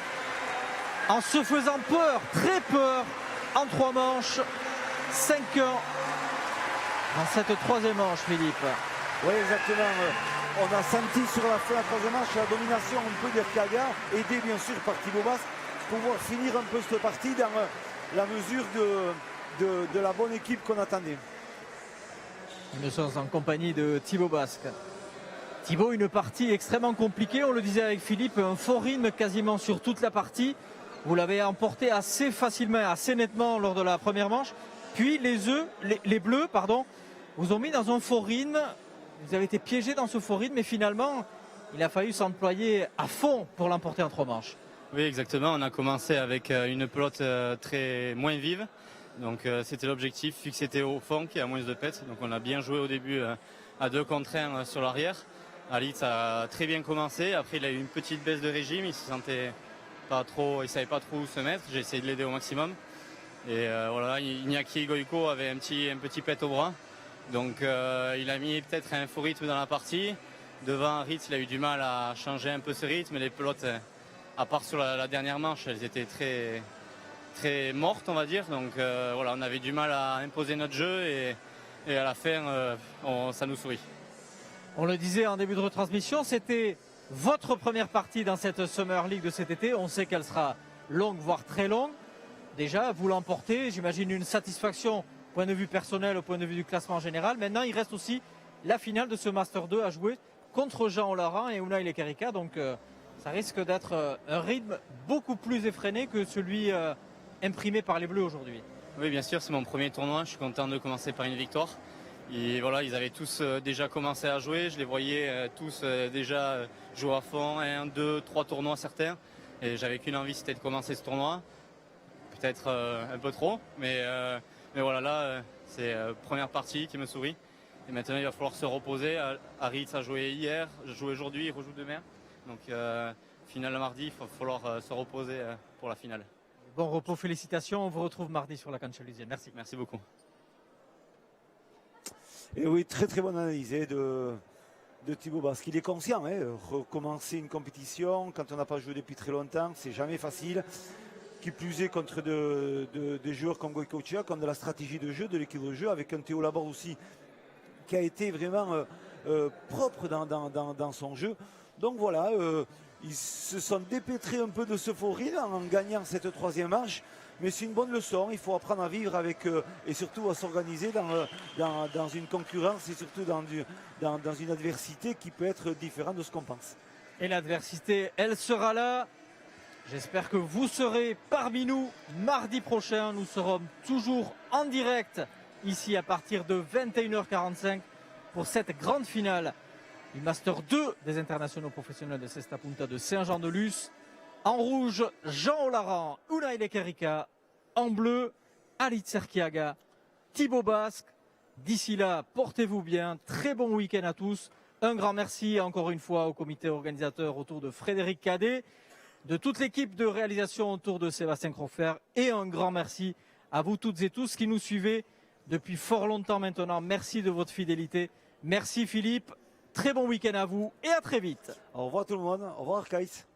en se faisant peur, très peur, en 3 manches, 5-1 dans cette troisième manche, Philippe. Oui, exactement. On a senti sur la fin de la troisième manche la domination un peu d'Erkiaga, aidé bien sûr par Thibaut Basque, pour pouvoir finir un peu cette partie dans la mesure de la bonne équipe qu'on attendait. Nous sommes en compagnie de Thibaut Basque. Thibaut, une partie extrêmement compliquée, on le disait avec Philippe, un fort rythme quasiment sur toute la partie. Vous l'avez emporté assez facilement, assez nettement lors de la première manche. Puis les Bleus, vous ont mis dans un fort rythme. Vous avez été piégé dans ce fort rythme, mais finalement, il a fallu s'employer à fond pour l'emporter en 3 manches. Oui, exactement. On a commencé avec une pelote très moins vive. Donc c'était l'objectif, vu que c'était au fond, qui a moins de pète. Donc on a bien joué au début à 2 contre 1 sur l'arrière. Alitz a très bien commencé. Après, il a eu une petite baisse de régime. Il se sentait pas trop, il savait pas trop où se mettre. J'ai essayé de l'aider au maximum. Et voilà, Iñaki Goico avait un petit pet au bras. Donc il a mis peut-être un faux rythme dans la partie. Devant Ritz, il a eu du mal à changer un peu ce rythme. Les pelotes, à part sur la dernière manche, elles étaient très, très mortes, on va dire. Donc voilà, on avait du mal à imposer notre jeu et à la fin, ça nous sourit. On le disait en début de retransmission, c'était votre première partie dans cette Summer League de cet été. On sait qu'elle sera longue, voire très longue. Déjà, vous l'emportez, j'imagine une satisfaction au point de vue personnel, au point de vue du classement général. Maintenant, il reste aussi la finale de ce Master 2 à jouer contre Jean Olaran et Unai Lekerika. Donc, ça risque d'être un rythme beaucoup plus effréné que celui imprimé par les Bleus aujourd'hui. Oui, bien sûr, c'est mon premier tournoi. Je suis content de commencer par une victoire. Et voilà, ils avaient tous déjà commencé à jouer. Je les voyais tous déjà jouer à fond, 1, 2, 3 tournois certains. Et j'avais qu'une envie, c'était de commencer ce tournoi. Peut-être un peu trop, mais voilà, là, c'est la première partie qui me sourit. Et maintenant, il va falloir se reposer. Aritz a joué hier, je joue aujourd'hui, il rejoue demain. Donc, finale mardi, il va falloir se reposer pour la finale. Bon repos, félicitations. On vous retrouve mardi sur la Canchalusienne. Merci. Merci beaucoup. Et oui, très très bonne analyse de Thibaut Basque. Il est conscient, recommencer une compétition quand on n'a pas joué depuis très longtemps, c'est jamais facile. Qui plus est contre des joueurs comme Goicoechea, comme de la stratégie de jeu, de l'équipe de jeu, avec un Théo Laborde aussi qui a été vraiment propre dans son jeu. Donc voilà, ils se sont dépêtrés un peu de ce faux rythme en gagnant cette 3e manche. Mais c'est une bonne leçon, il faut apprendre à vivre avec et surtout à s'organiser dans une concurrence et surtout dans une adversité qui peut être différente de ce qu'on pense. Et l'adversité, elle sera là. J'espère que vous serez parmi nous mardi prochain. Nous serons toujours en direct ici à partir de 21h45 pour cette grande finale du Master 2 des internationaux professionnels de Cesta Punta de Saint-Jean-de-Luz. En rouge, Jean Olaran, Unai Lekerika. En bleu, Alitz Erkiaga, Thibaut Basque. D'ici là, portez-vous bien. Très bon week-end à tous. Un grand merci encore une fois au comité organisateur autour de Frédéric Cadet, de toute l'équipe de réalisation autour de Sébastien Crofer. Et un grand merci à vous toutes et tous qui nous suivez depuis fort longtemps maintenant. Merci de votre fidélité. Merci Philippe. Très bon week-end à vous et à très vite. Au revoir tout le monde. Au revoir Kaïs.